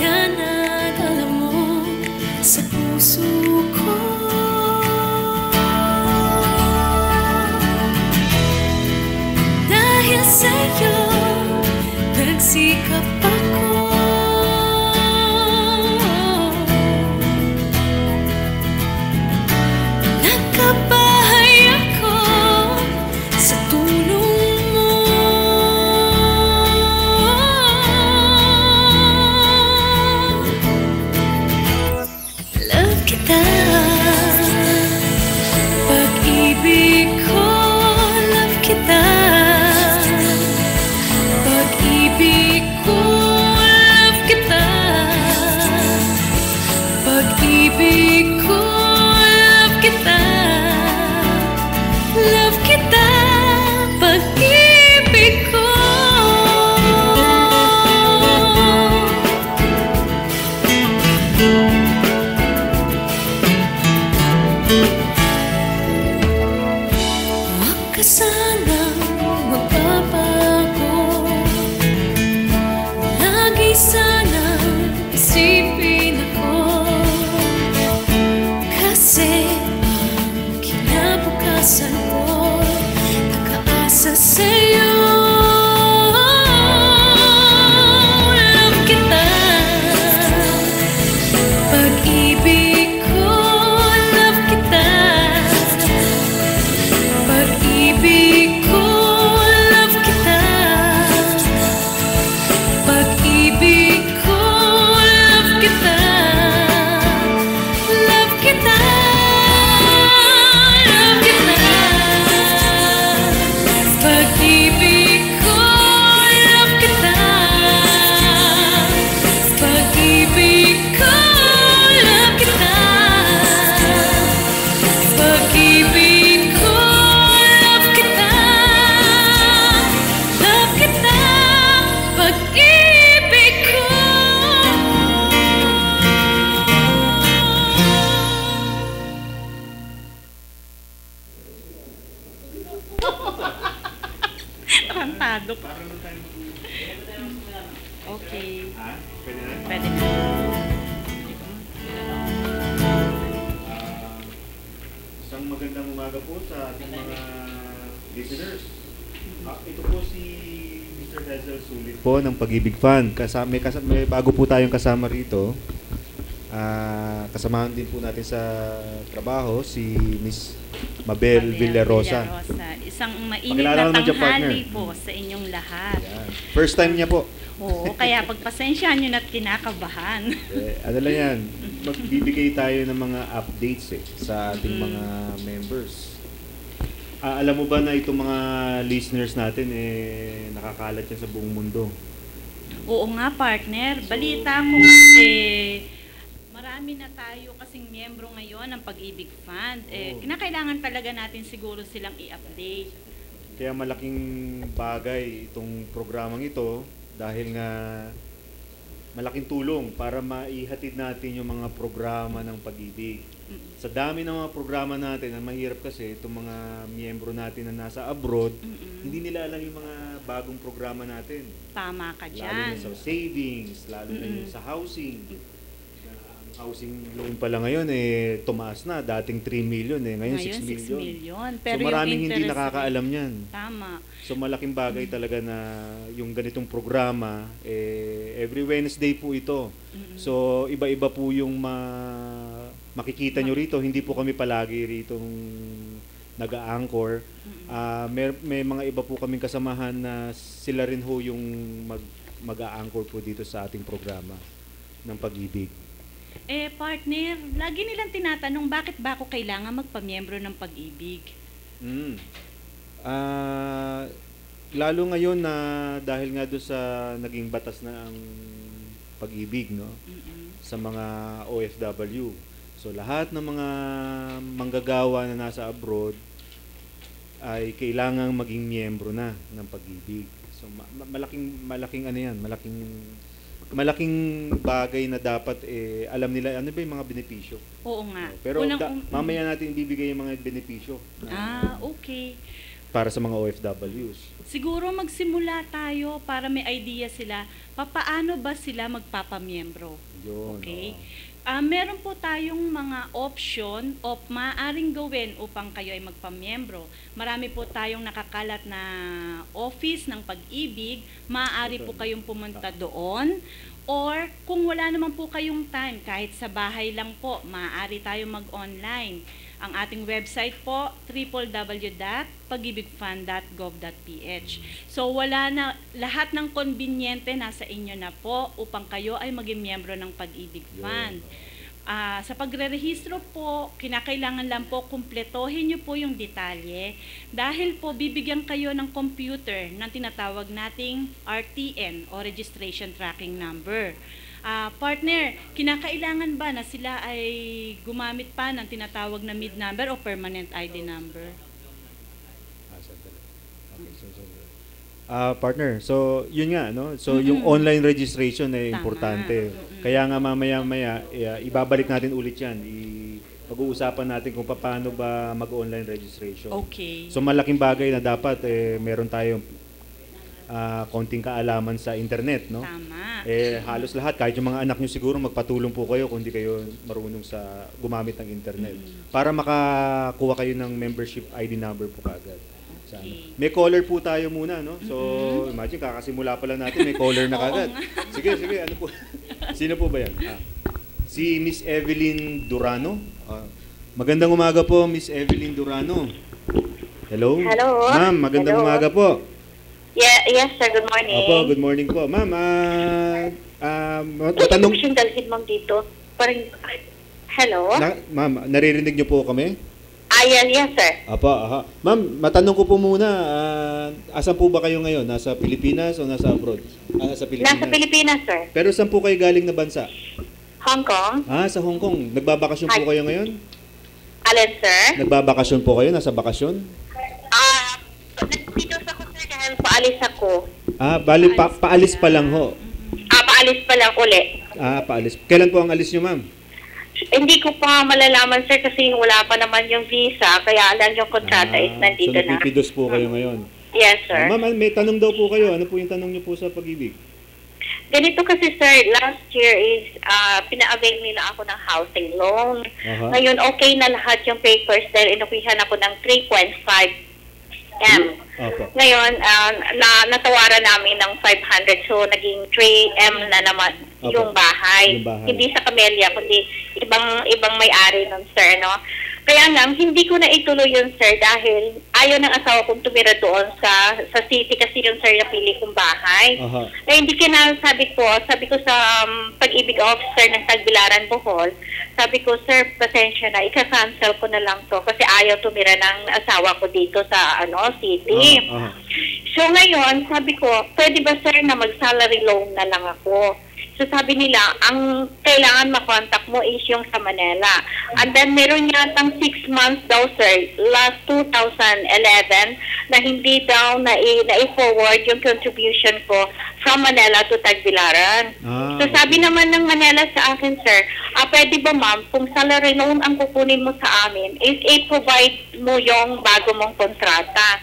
hangganan, alam mo, sa puso ko. Dahil sa'yo, nagsikap ako. Nagkabahay ako sa tulong mo. Love kita, pag-ibig ko. Love kita, pag-ibig ko. Love kita, pag-ibig ko. Love kita, love kita, pag-ibig ko. Huwag ka sanang magbabago. Lagi sanang isipin ako. Kasi ang kinabukasan ko nakaasa sa'yo. Love kita, pag-ibig ko. Love kita, pag-ibig ko. Love kita, pag-ibig ko. Love kita, love kita, love kita, pag-ibig ko. Love kita, pag-ibig ko. Love kita, pag-ibig ko. Love kita, love kita, pag-ibig ko. Tarantado ka. Okay. Pwede na. Isang magandang umaga po sa ating mga listeners. Ito po si Mr. Hazel Sulit po ng Pag-ibig Fund. May bago po tayong kasama rito. Kasamahan din po natin sa trabaho si Miss Mabel Villarosa. Isang mainit Pakilala na naman dyan, tanghali partner. po sa inyong lahat. Yan. First time niya po. Oo, kaya pagpasensyahan nyo na't kinakabahan. Ano lang yan, magbibigay tayo ng mga updates sa ating mga members. Alam mo ba na itong mga listeners natin nakakalat yan sa buong mundo? Oo nga, partner. Balita ko marami na tayo kasing miyembro ngayon ng Pag-ibig Fund. Kinakailangan talaga natin siguro silang i-update. Kaya malaking bagay itong programang ito dahil nga malaking tulong para maihatid natin yung mga programa ng pag-ibig. Sa dami ng mga programa natin, ang mahirap kasi itong mga miyembro natin na nasa abroad, hindi nila alam yung mga bagong programa natin. Tama ka Lalo dyan. na sa savings, lalo na yung sa housing. Ang housing loan pala ngayon tumaas na, dating 3 million ngayon 6 million. 6 million. So Pero maraming yung hindi interest nakakaalam niyan. Tama. So malaking bagay talaga na yung ganitong programa, every Wednesday po ito. So iba-iba po yung makikita nyo rito. Hindi po kami palagi rito nag-a-anchor. May mga iba po kaming kasamahan na sila rin ho yung mag-a-anchor po dito sa ating programa ng pag-ibig. Partner, lagi nilang tinatanong bakit ba ako kailangan magpamiyembro ng Pag-ibig? Lalo ngayon na dahil nga doon sa naging batas na ang pag-ibig, no? Sa mga OFW. So lahat ng mga manggagawa na nasa abroad ay kailangang maging miyembro na ng Pag-ibig. So malaking ano yan, malaking bagay na dapat alam nila ano ba yung mga benepisyo. Oo nga. Pero mamaya natin ibibigay yung mga benepisyo. Okay. para sa mga OFWs? Siguro magsimula tayo para may idea sila papaano ba sila magpapamiyembro. Yun, Okay? oo. Meron po tayong mga option o maaaring gawin upang kayo ay magpamiyembro. Marami po tayong nakakalat na office ng pag-ibig. Maaari po kayong pumunta doon. Or kung wala naman po kayong time, kahit sa bahay lang po, maaari tayong mag-online. Ang ating website po, www.pagibigfund.gov.ph. So wala na, lahat ng konbinyente nasa inyo na po upang kayo ay maging miyembro ng Pag-ibig Fund. Sa pagre-rehistro po, kinakailangan lang po kumpletohin nyo po yung detalye dahil po bibigyan kayo ng computer ng tinatawag nating RTN o Registration Tracking Number. Partner, kinakailangan ba na sila ay gumamit pa ng tinatawag na MID number o Permanent ID number? Partner, so yun nga, no? So yung online registration ay Tama. importante. Kaya nga mamaya-maya, ibabalik natin ulit yan. Pag-uusapan natin kung paano ba mag-online registration. Okay. So malaking bagay na dapat meron tayong konting kaalaman sa internet, no? Tama. Halos lahat, kahit yung mga anak nyo siguro magpatulong po kayo kung di kayo marunong sa gumamit ng internet. Para makakuha kayo ng membership ID number po kaagad. Sa ano. Okay. May caller po tayo muna, no? So, imagine, kakasimula pa lang natin, may caller na kagad. Sige, ano po? Sino po ba yan? Si Miss Evelyn Durano. Magandang umaga po, Miss Evelyn Durano. Hello? Hello. Ma'am, magandang Hello. umaga po. Yes, sir. Good morning. Opo, good morning po. Ma'am, Pwede matanong... ko siyang dalhin, ma'am, dito. Parang, hello? Ma'am, naririnig niyo po kami? Yes, sir. Apo, aha. Ma'am, matanong ko po muna, asan po ba kayo ngayon? Nasa Pilipinas o nasa abroad? Nasa Pilipinas. Nasa Pilipinas, sir. Pero saan po kayo galing na bansa? Hong Kong. Sa Hong Kong. Nagbabakasyon po Hi. kayo ngayon? Alin, sir? Nagbabakasyon po kayo? Nasa bakasyon? Nandito ako, sir, dahil paalis ako. Bali, paalis pa lang ho. Paalis pa lang uli. Paalis. Kailan po ang alis nyo, ma'am? Hindi ko pa malalaman, sir, kasi wala pa naman yung visa. Kaya alam yung kontrata is nandito so, na. napipidos po kayo ngayon. Yes, sir. Ma'am, may tanong daw po kayo. Ano po yung tanong nyo po sa Pag-ibig? Ganito kasi, sir, last year is pina-avail nila ako ng housing loan. Aha. Ngayon, okay na lahat yung papers dahil inupihan ako ng 3.5 M. Opo. Ngayon, natawaran namin ng 500, so naging 3 M na naman Opo. yung bahay. Yung bahay. Hindi sa Camellia, kundi ibang may-ari nun, sir, no? Kaya lang, hindi ko na ituloy yun, sir, dahil ayaw ng asawa kong tumira doon sa city kasi yun, sir, napili kong bahay. Aha. Hindi sabi ko sa Pag-ibig officer ng Tagbilaran, Bohol, sabi ko, sir, pasensya na, ika-cancel ko na lang to kasi ayaw tumira ng asawa ko dito sa city. Aha. So ngayon, sabi ko, pwede ba, sir, na mag-salary loan na lang ako? So sabi nila, ang kailangan makontak mo is yung sa Manila. And then meron yatang 6 months daw, sir, last 2011, na hindi daw na-forward yung contribution ko from Manila to Tagbilaran. So sabi naman ng Manila sa akin, sir, pwede ba, ma'am, kung salary loan ang kukunin mo sa amin, is i-provide mo yung bago mong kontrata.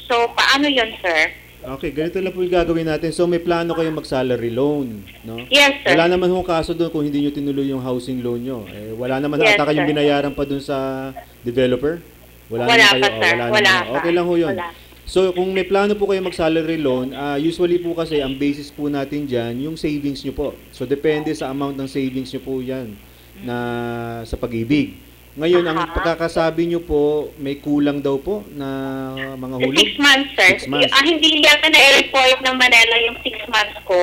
So paano yun, sir? Okay, ganito lang po yung gagawin natin. So may plano kayong mag-salary loan, no? Yes, sir. Wala naman hong kaso doon kung hindi nyo tinuloy yung housing loan nyo. Wala naman Yes, ata kayong sir. binayaran pa doon sa developer? Wala naman pa, sir. Wala Wala naman. pa. Okay lang ho yun. Wala. So kung may plano po kayo mag-salary loan, usually po kasi ang basis po natin dyan, yung savings nyo po. So depende sa amount ng savings nyo po yan na sa Pag-ibig. Ngayon, ang pagkakasabi nyo po, may kulang daw po na mga hulog? 6 months, sir. 6 months. Hindi yata na-report ng Manila yung 6 months ko.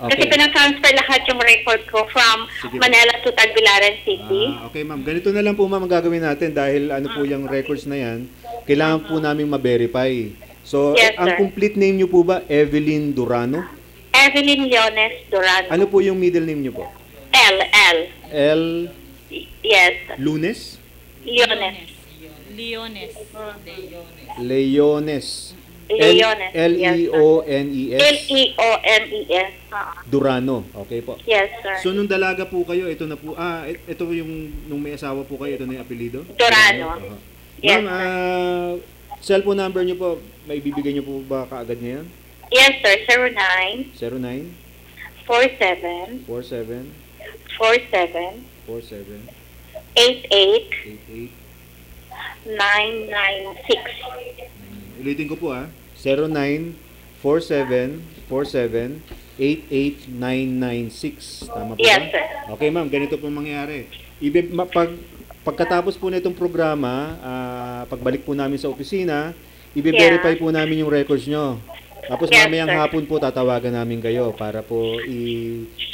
Kasi Okay. pinatransfer lahat yung report ko from Sige. Manila to Tagbilaran City. Okay, ma'am. Ganito na lang po, ma'am, ang gagawin natin dahil ano po yung records na yan, kailangan po namin ma-verify. So, Yes, ang sir. complete name nyo po ba, Evelyn Durano? Evelyn Leones Duran. Ano po yung middle name nyo po? L. L. Yes. Lunes? Leones. Leones. Leones. Leones. Leones. Leones. Durano. Okay po. Yes, sir. So, nung dalaga po kayo, ito na po, ito yung, nung may asawa po kayo, ito na yung apelido? Durano. Aha. Yes, Ma'am, cellphone number nyo po, may bibigay nyo po ba kaagad ngayon? Yes, sir. 09 09 47 47 47 47 88 88. 996. Ulitin ko po ah. 09 47 47 88996. Tama po Yes, ba? sir. Okay, ma'am, ganito po mangyayari. Pagkatapos po na itong programa, pagbalik po namin sa opisina, i-verify po namin yung records nyo. Tapos Yes, mamayang sir. hapon po tatawagan namin kayo para po So,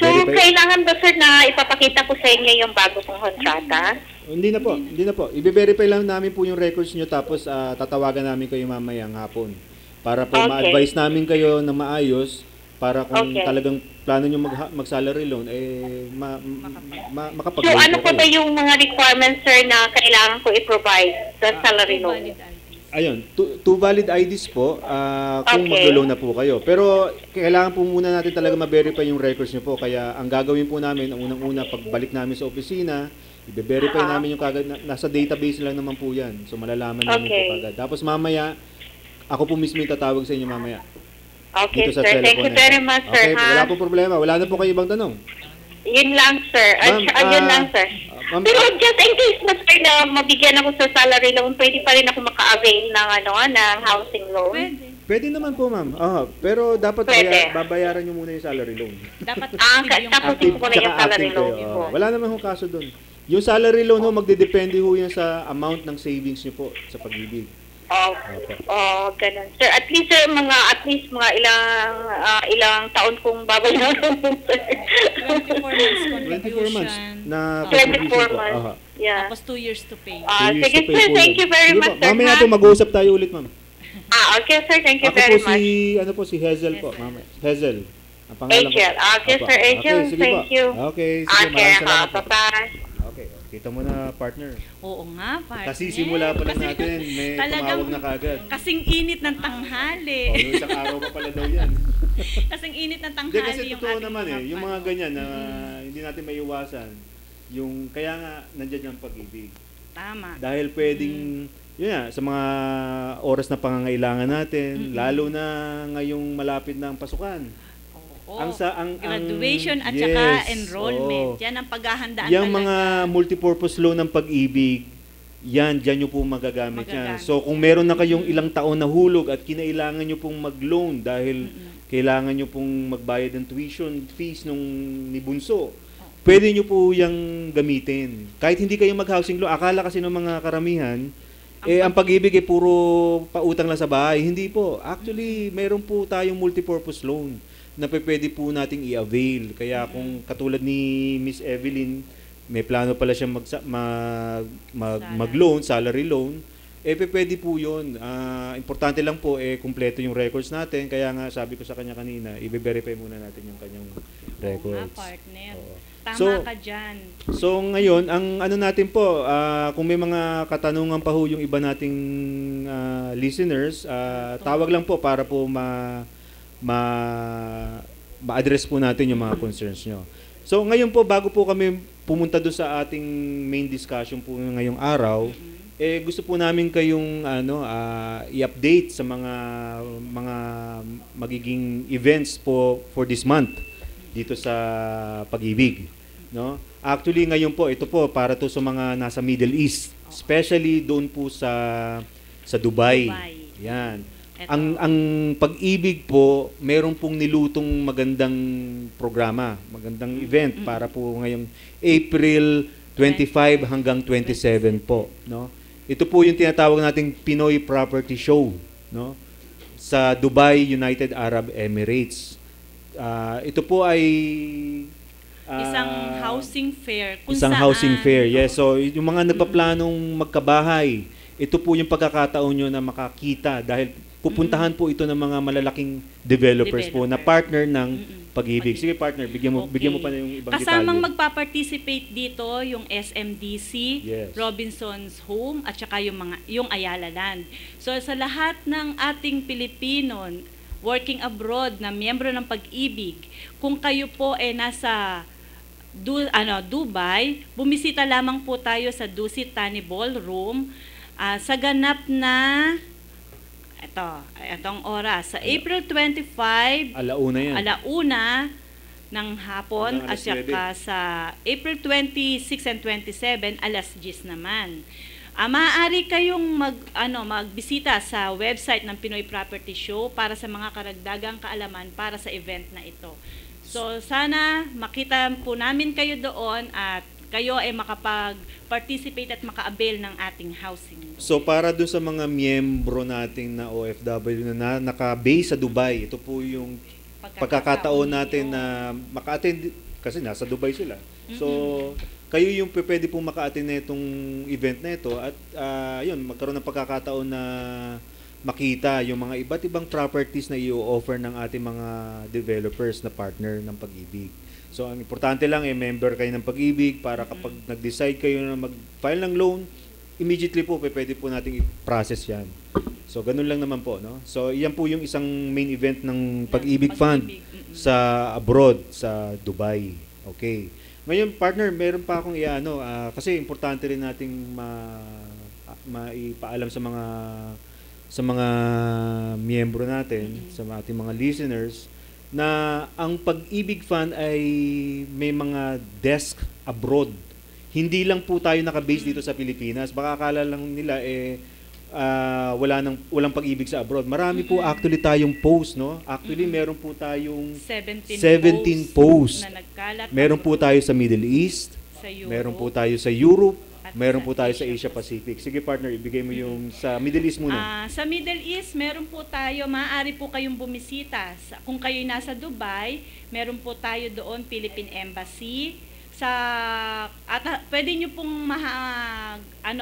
i-verify. kailangan ba, sir, na ipapakita ko sa inyo yung bago kong kontrata? Hindi na po, hindi na po. I-verify lang namin po yung records nyo tapos tatawagan namin kayo mamayang hapon. Para po Okay. ma-advise namin kayo na maayos para kung Okay. talagang plano nyo mag-salary loan, makapag So, ano po ba yung mga requirements, sir, na kailangan ko i-provide sa salary loan? Valid IDs. Ayun, two valid IDs po kung Okay. maglo-loan na po kayo. Pero kailangan po muna natin talaga ma-verify yung records nyo po. Kaya ang gagawin po namin, ang unang-una, pagbalik namin sa opisina, i-verify namin yung kagad, nasa database lang naman po yan. So malalaman namin Okay. po kagad. Tapos mamaya, ako po mismo yung tatawag sa inyo mamaya. Okay, Dito sa sir. Thank telephone you na very ito. much, sir. Okay, ha? wala po problema. Wala na po kayo ibang tanong. Yun lang, sir. Ma'am, Yun lang, sir. ma'am, Pero just in case na, sir, na mabigyan ako sa salary loan, pwede pa rin ako maka-avail ng, ng housing loan? Pwede. Pwede naman po, ma'am. Pero dapat Pwede. babayaran nyo muna yung salary loan. Dapat Ah, active yung tapos active. ko na yung Tsaka salary active kayo. loan po. Wala naman hong kaso doon. Yung salary loan ho, magdedepende ho yan sa amount ng savings nyo po sa pag-ibig. Oh, ganun. Sir, at least mga ilang taon kong babayaran, sir. 24 months 24 months contribution. na 24 contribution po. months. Aha. Yeah. Tapos 2 years to pay. 2 years Sige, to pay sir. po Thank yun. you very Sige much, po, sir. mamaya ha? po mag-uusap tayo ulit, ma'am. Okay, sir. Thank you Ako very po much. si Hazel po, ma'am. Hazel. Ang pangalan Angel. ko. Okay, Opo. sir. Angel, Okay, sige thank po. you. Okay, sige. Okay, Maraming salamat po. bye-bye. Okay, kita mo na, partner. Oo nga, partner. Kasi simula pa lang Kasi natin, may talagang- tumawag na kagad. Kasing init ng tanghali. Yung isang araw pa pala daw yan. Kasing init ng Hindi, tanghali kasi yung totoo ating naman yung mga ano. ganyan na hindi natin maiiwasan. Yung, kaya nga, nandyan yung pag-ibig. Tama. Dahil pwedeng, yun nga, sa mga oras na pangangailangan natin, lalo na ngayong malapit na ang pasukan. Oo. ang- Graduation at yes, saka enrollment. oo. Yan ang paghahandaan Yung talaga. mga multipurpose loan ng pag-ibig, yan, dyan nyo pong magagamit yan. Magagamit. So, kung meron na kayong ilang taon na hulog at kinailangan nyo pong mag-loan dahil kailangan nyo pong magbayad ng tuition fees nung ni Bunso, pwede nyo po yung gamitin. Kahit hindi kayo mag-housing loan, akala kasi ng mga karamihan, ang pag-ibig ay puro pautang lang sa bahay. Hindi po. Actually, meron po tayong multipurpose loan na pwede po nating i-avail. Kaya kung katulad ni Miss Evelyn, may plano pala siya mag-loan, salary loan, pwede po yun. Importante lang po, kumpleto yung records natin. Kaya nga, sabi ko sa kanya kanina, i-verify muna natin yung kanyang records. Oo nga, partner. Oo. Tama So, ka dyan. So ngayon, ang ano natin po, kung may mga katanungan pa ho yung iba nating listeners, tawag lang po para po ma-address po natin yung mga concerns nyo. So ngayon po, bago po kami pumunta doon sa ating main discussion po ngayong araw, gusto po namin kayong i-update sa mga magiging events po for this month dito sa Pag-ibig, no? Actually ngayon po ito po para to sa mga nasa Middle East, especially doon po sa Dubai. Yan. Eto. Ang Pag-ibig po, meron pong nilutong magandang programa, magandang event para po ngayong April 25 hanggang 27 po, no? Ito po yung tinatawag nating Pinoy Property Show, no? Sa Dubai, United Arab Emirates. Ito po ay Isang housing fair. Kung isang saan, housing fair. Yes, so yung mga nagpaplanong magkabahay, ito po yung pagkakataon nyo na makakita dahil pupuntahan po ito ng mga malalaking developers po na partner ng Pag-ibig. Sige partner, bigyan mo pa na yung ibang Kasamang detalye. magpa-participate dito yung SMDC, Yes. Robinson's Home at saka yung Ayala Land. So sa lahat ng ating Pilipino working abroad na miyembro ng Pag-ibig, kung kayo po nasa Dubai, bumisita lamang po tayo sa Dusit Thani Ballroom sa ganap na Itong oras. Sa April 25, Alauna yan. alauna ng hapon, Hanggang at saka sa April 26 and 27, alas 10 naman. Maaari kayong magbisita sa website ng Pinoy Property Show para sa mga karagdagang kaalaman para sa event na ito. So sana makita po namin kayo doon at kayo ay makapag-participate at maka-avail ng ating housing. So para doon sa mga miyembro nating na OFW na naka-base sa Dubai, ito po yung pagkakataon natin na maka-attend kasi nasa Dubai sila. So kayo yung pwede pong maka-attend na itong event na ito at yun, magkaroon ng pagkakataon na makita yung mga iba't ibang properties na i-offer ng ating mga developers na partner ng Pag-ibig. So ang importante lang member kayo ng Pag-ibig para kapag nag-decide kayo na mag-file ng loan, immediately po pwede po nating i-process yan. So ganun lang naman po, no? So iyan po yung isang main event ng Pag-ibig Fund sa abroad, sa Dubai. Okay. Ngayon, partner, meron pa akong kasi importante rin nating maipaalam sa mga miyembro natin, sa ating mga listeners, na ang Pag-ibig Fund ay may mga desk abroad. Hindi lang po tayo naka-base dito sa Pilipinas. Baka akala lang nila walang Pag-ibig sa abroad. Marami po actually tayong post, no? Actually, meron po tayong 17 posts na nagkalat. Meron po tayo sa Middle East, sa Europe, meron po tayo sa Europe, at meron po tayo sa Asia Asia Pacific. Sige partner, ibigay mo yung sa Middle East muna. Sa Middle East, meron po tayo, maaari po kayong bumisita. Kung kayo'y nasa Dubai, meron po tayo doon, Philippine Embassy. Pwede nyo pong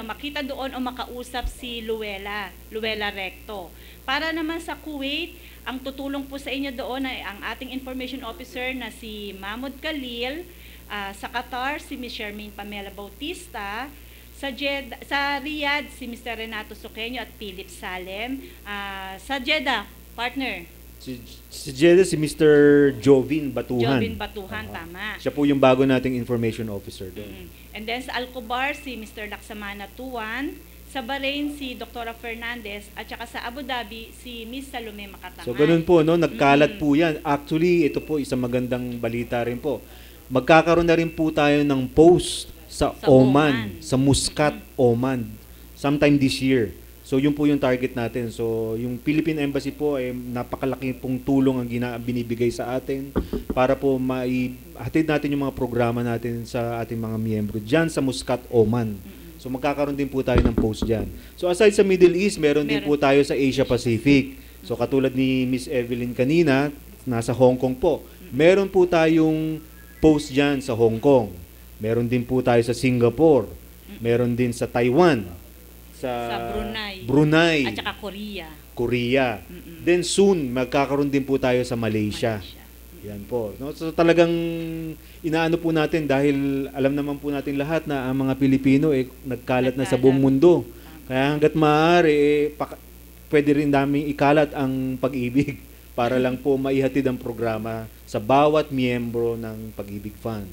makita doon o makausap si Luella Recto. Para naman sa Kuwait, ang tutulong po sa inyo doon ay ang ating information officer na si Mahmoud Khalil. Sa Qatar, si Ms. Charmaine Pamela Bautista. Sa Riyadh, si Mr. Renato Suqueño at Philip Salem. Sa Jeddah, partner. Si Jeddah, si Mr. Jovin Batuhan. Tama. Siya po yung bago nating information officer doon. And then sa Al-Kubar, si Mr. Laksamana Tuan. Sa Bahrain, si Dr. Fernandez. At saka sa Abu Dhabi, si Ms. Salome Makatangan. So ganun po, no? Nagkalat po yan. Actually, ito po isang magandang balita rin po. Magkakaroon na rin po tayo ng post sa Oman, sa Muscat, Oman, sometime this year. So yun po yung target natin. So yung Philippine Embassy po ay napakalaki pong tulong ang binibigay sa atin para po maihatid natin yung mga programa natin sa ating mga miyembro diyan sa Muscat, Oman. So magkakaroon din po tayo ng post diyan. So aside sa Middle East, meron din po tayo sa Asia Pacific. So katulad ni Miss Evelyn kanina, nasa Hong Kong po. Meron po tayong post diyan sa Hong Kong. Meron din po tayo sa Singapore. Meron din sa Taiwan. Sa Brunei. At saka Korea. Then soon, magkakaroon din po tayo sa Malaysia. Yan po. No? So talagang inaano po natin dahil alam naman po natin lahat na ang mga Pilipino nagkalat na sa buong mundo. Kaya hanggat maaari, pwede rin namin ikalat ang Pag-ibig para lang po maihatid ang programa sa bawat miyembro ng Pag-ibig Fund.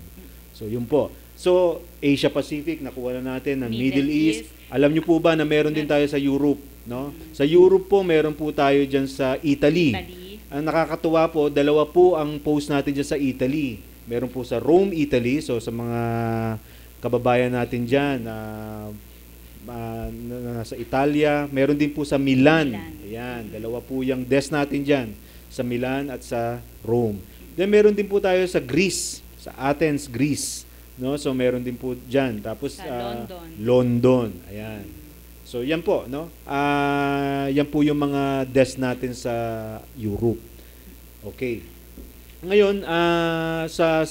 So yun po. So Asia Pacific, nakuha na natin ng Middle East. Alam niyo po ba na meron din tayo sa Europe, no? Sa Europe po, meron po tayo diyan sa Italy. Ang nakakatuwa po, dalawa po ang post natin diyan sa Italy. Meron po sa Rome, Italy. So sa mga kababayan natin diyan nasa Italia, meron din po sa Milan. Ayan, dalawa po yung desk natin diyan, sa Milan at sa Rome. Then meron din po tayo sa Greece, sa Athens, Greece. No, so meron din po diyan. Tapos London. Ayan. So yan po, no? Yan po yung mga desk natin sa Europe. Okay. Ngayon, sa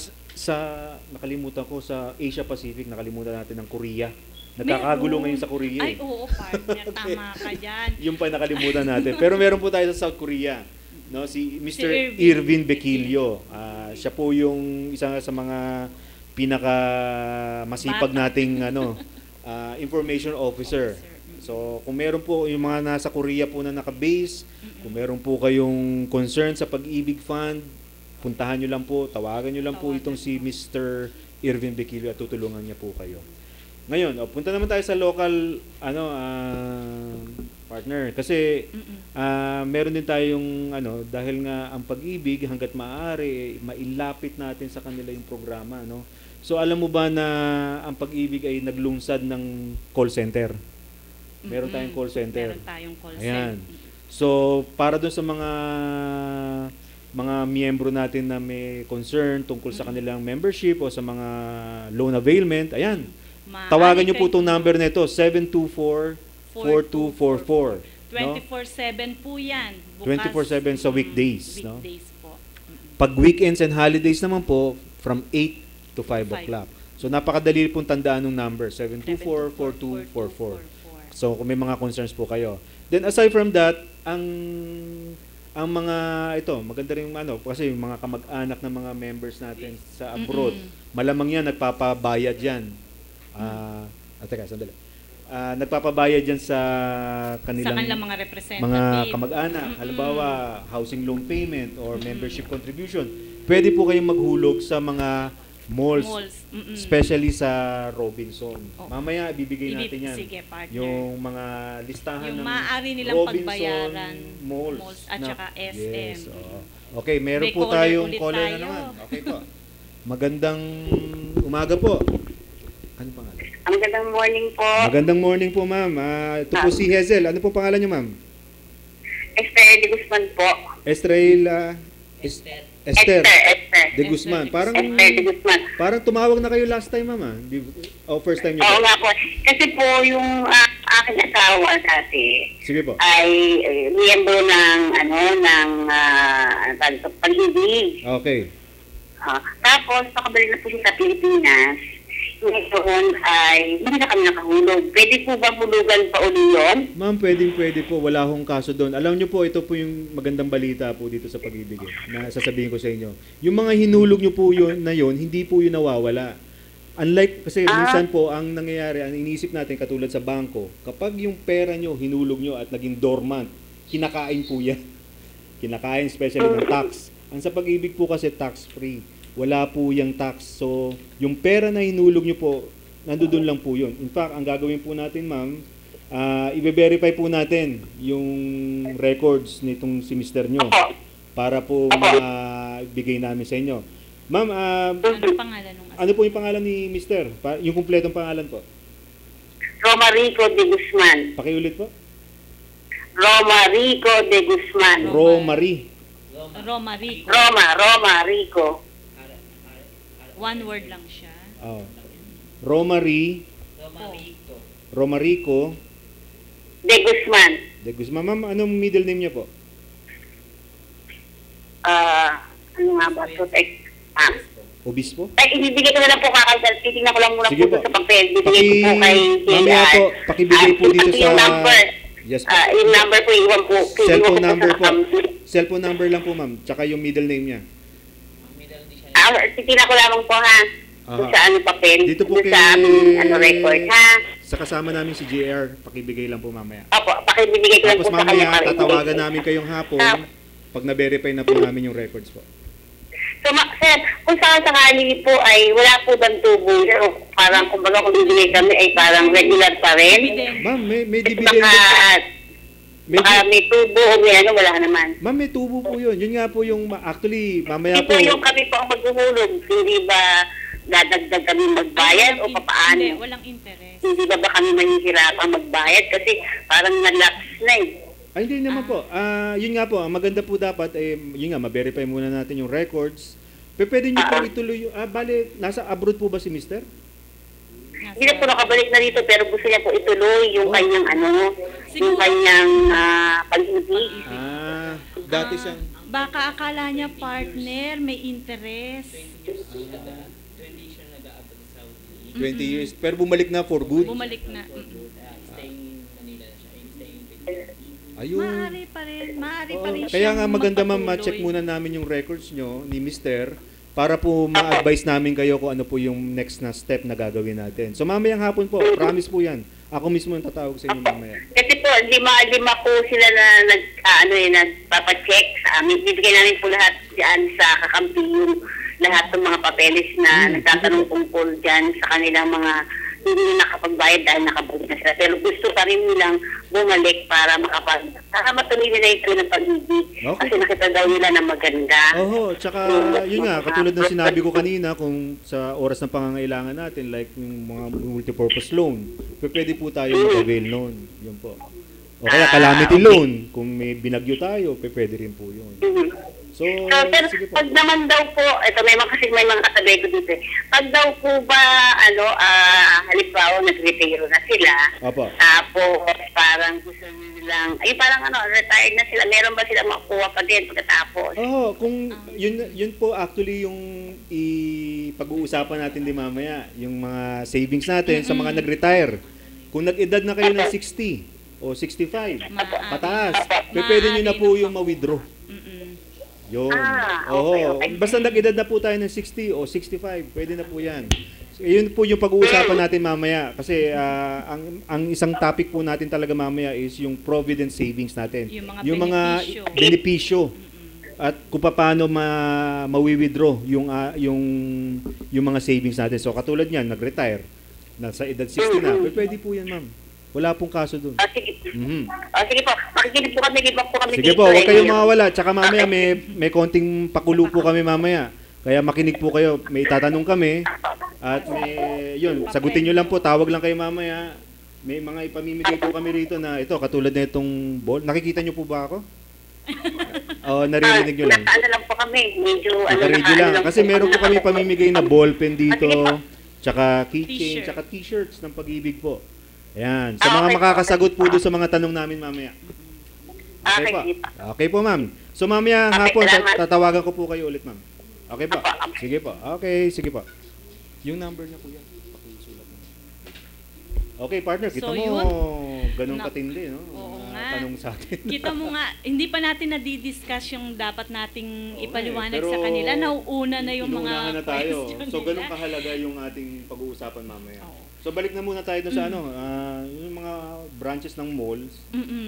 nakalimutan ko sa Asia Pacific, nakalimutan natin ng Korea. Nagkakagulo ngayon sa Korea. Ay, oo, partner. Okay. Tama ka dyan. Yung pa nakalimutan natin. Pero meron po tayo sa South Korea. No, si Mr. Irvin Bequilio. Siya po yung isa sa mga pinaka masipag nating information officer. So, kung meron po yung mga nasa Korea po na naka-base, kung meron po kayong concern sa Pag-ibig Fund, puntahan nyo lang po, tawagan nyo lang po itong si Mr. Irvin Bequilio at tutulungan niya po kayo. Ngayon, punta naman tayo sa local partner. Kasi meron din tayong dahil nga ang Pag-ibig hangga't maaari mailapit natin sa kanila yung programa, no. So alam mo ba na ang Pag-ibig ay naglungsad ng call center? Meron tayong call center. Meron tayong call Ayan. center. So para doon sa mga miyembro natin na may concern tungkol sa kanilang membership o sa mga loan availment, ayan. Tawagan niyo po itong number na ito, 724-4244. 24/7 po yan. Bukas, 24/7 sa weekdays. No? Weekdays po. Pag weekends and holidays naman po, from 8 to 5 o'clock. So napakadali pong tandaan ng number, 724-4244. So kung may mga concerns po kayo. Then aside from that, ang mga maganda rin kasi yung mga kamag-anak ng mga members natin sa abroad, malamang yan nagpapabayad yan. Teka, sandali. Nagpapabayad yan sa kanilang mga representative. Mga kamag-anak. Halimbawa, housing loan payment or membership contribution. Pwede po kayong maghulog sa mga malls. Especially sa Robinson. Mamaya ibibigay natin yan. Sige, partner. Yung mga listahan yung ng maaari nilang Robinson pagbayaran malls at saka SM. Yes. Okay, meron po tayong caller na naman. Okay po. Magandang umaga po. Ano pangalan? Magandang morning po. Magandang morning po, ma'am. Ito po si Hazel. Ano po pangalan niyo, ma'am? Esther de Guzman po. Esther de Esther Guzman. de Guzman. Parang tumawag na kayo last time, ma'am. First time niyo Oo po. nga po. Kasi po yung aking asawa dati Sige po. ay miyembro ng Pag-ibig. Okay. Tapos, pakabalik na po siya sa Pilipinas. Ngayon ay hindi na kami nakahulog. Pwede po ba hulugan pa uli yun? Ma'am, pwede po. Wala akong kaso doon. Alam niyo po, ito po yung magandang balita po dito sa Pag-ibig na sasabihin ko sa inyo. Yung mga hinulog niyo po yun, hindi po yun nawawala. Unlike, kasi minsan po, ang nangyayari, ang iniisip natin katulad sa bangko, kapag yung pera niyo, hinulog niyo at naging dormant, kinakain po yan. Kinakain especially ng tax. Ang sa Pag-ibig po kasi tax-free. Wala po yung tax. So, yung pera na hinulog nyo po, nandoon lang po yun. In fact, ang gagawin po natin, ma'am, i-verify po natin yung records nitong si Mr. nyo para po maibigay namin sa inyo. Ma'am, ano po yung pangalan ni Mr.? Yung kumpletong pangalan po? Romarico de Guzman. Pakiulit po? Romarico de Guzman. Romarico. One word lang siya. Romarico de Guzman. de Guzman. Ma'am, anong middle name niya po? Ano nga ba ito? Obispo? Ay, ibibigay ko na lang po kakasal. Titingnan ko lang muna Sige po po. sa papel. Bibigay ko po kay Mamaya po, pakibigay po dito sa... yung number. Yes po. Yung number po, iwan po. Cellphone number po. Cellphone number lang po, ma'am. Tsaka yung middle name niya. Titingnan ko lamang po, ha? Kung sa papel. Dito po sa aming record, ha? Sa kasama namin si JR, pakibigay lang po mamaya. Opo, pakibigay ko lang Tapos po sa kanya. mamaya, tatawagan namin kayong hapon pag na-verify na po namin yung records po. So, sir, kung sakali po ay wala po bang tubo, o parang kumbaga kung bibigay kami ay parang regular pa rin? Ma'am, may dividend. Baka may tubo o may wala naman. Ma'am, may tubo po yun. Yun nga po yung, actually, mamaya Ito po. yung kami po ang maghuhulog. Hindi ba dadagdag kami magbayad o papaano? Hindi, walang interest. Hindi ba kami mahihirapang magbayad? Kasi parang na-lapse na eh. Ay, hindi naman po. Yun nga po, ang maganda po dapat, yun nga, ma-verify muna natin yung records. Pwede nyo po ituloy yung, bale, nasa abroad po ba si Mr.? Hindi na po nakabalik na dito pero gusto niya po ituloy yung kanyang yung kanyang pag-ibig. Dati siyang... Baka akala niya partner, may interest. 20 years. Pero bumalik na for good? Bumalik na. Ayun. Maaari pa rin Kaya nga maganda ma'am, magpatuloy. ma-check muna namin yung records nyo ni Mr. para po ma-advise namin kayo kung ano po yung next na step na gagawin natin. So mamayang hapon po, promise po yan. Ako mismo ang tatawag sa inyo mamaya. Kasi po, lima po sila na nagpapacheck sa amin. Bibigyan namin po lahat dyan sa kakampi yung lahat ng mga papeles na nagtatanong tungkol dyan sa kanilang mga hindi nakapagbayad dahil nakabalik na sila. Pero gusto pa rin nilang bumalik para matuloy nila ito ng pag-ibig. Okay. Kasi nakita daw nila na maganda. Oho, tsaka yun nga, katulad ng sinabi ko kanina, kung sa oras ng pangangailangan natin, like yung mga multipurpose loan, pwede po tayo mag-avail noon. Yun po. O kaya calamity loan, kung may binagyo tayo, pwede rin po yun. So, Pero sige po. pag naman daw po, ito kasi may mga kasabay ko dito. Pag daw po ba, halimbawa, nag-retiro na sila, Opo. tapos parang gusto nilang, parang retired na sila, meron ba sila makuha pa din pagkatapos? Oo, kung yun po actually yung pag-uusapan natin din mamaya, yung mga savings natin sa mga nag-retire. Kung nag-edad na kayo ng 60 o 65, pataas, pwede nyo na po yung ma-withdraw. Yun. Okay. Basta nag-edad na po tayo ng 60 o 65, pwede na po yan. So, yun po yung pag-uusapan natin mamaya. Kasi ang isang topic po natin talaga mamaya is yung provident savings natin. Yung mga benepisyo. At kung paano ma-withdraw yung mga savings natin. So katulad niyan, nag-retire, nasa edad 60 na, pwede po yan, ma'am. Wala pong kaso doon. Sige. Sige po, makikinig po kami, give po kami. Sige po, huwag kayong mawawala. Tsaka mamaya may konting pakulo po kami mamaya. Kaya makinig po kayo. May itatanong kami. At sagutin nyo lang po. Tawag lang kayo mamaya. May mga ipamimigay po kami rito na ito, katulad na itong ball. Nakikita nyo po ba ako? Naririnig nyo lang. Ano lang po kami, medyo Nakaready lang. Kasi meron po kami pamimigay na ball pen dito. Tsaka keychain, tsaka t-shirts ng Pag-ibig po. Ayan. Sa mga makakasagot po doon sa mga tanong namin mamaya. Okay po. Okay po, ma'am. So mamaya hapon, tatawagan ko po kayo ulit, ma'am. Okay po. Sige po. Okay, sige po. Yung number niya po yan. Pakisulat mo. Okay, partner. Kita So, mo, yun. ganun katindi, no? Oo Mga nga. tanong sa atin. Kita mo nga, hindi pa natin nadidiscuss yung dapat nating ipaliwanag pero sa kanila. Nauuna na yung mga inuunahan na tayo. question So, ganun nila. kahalaga yung ating pag-uusapan mamaya. Oo. So, balik na muna tayo doon sa yung mga branches ng malls,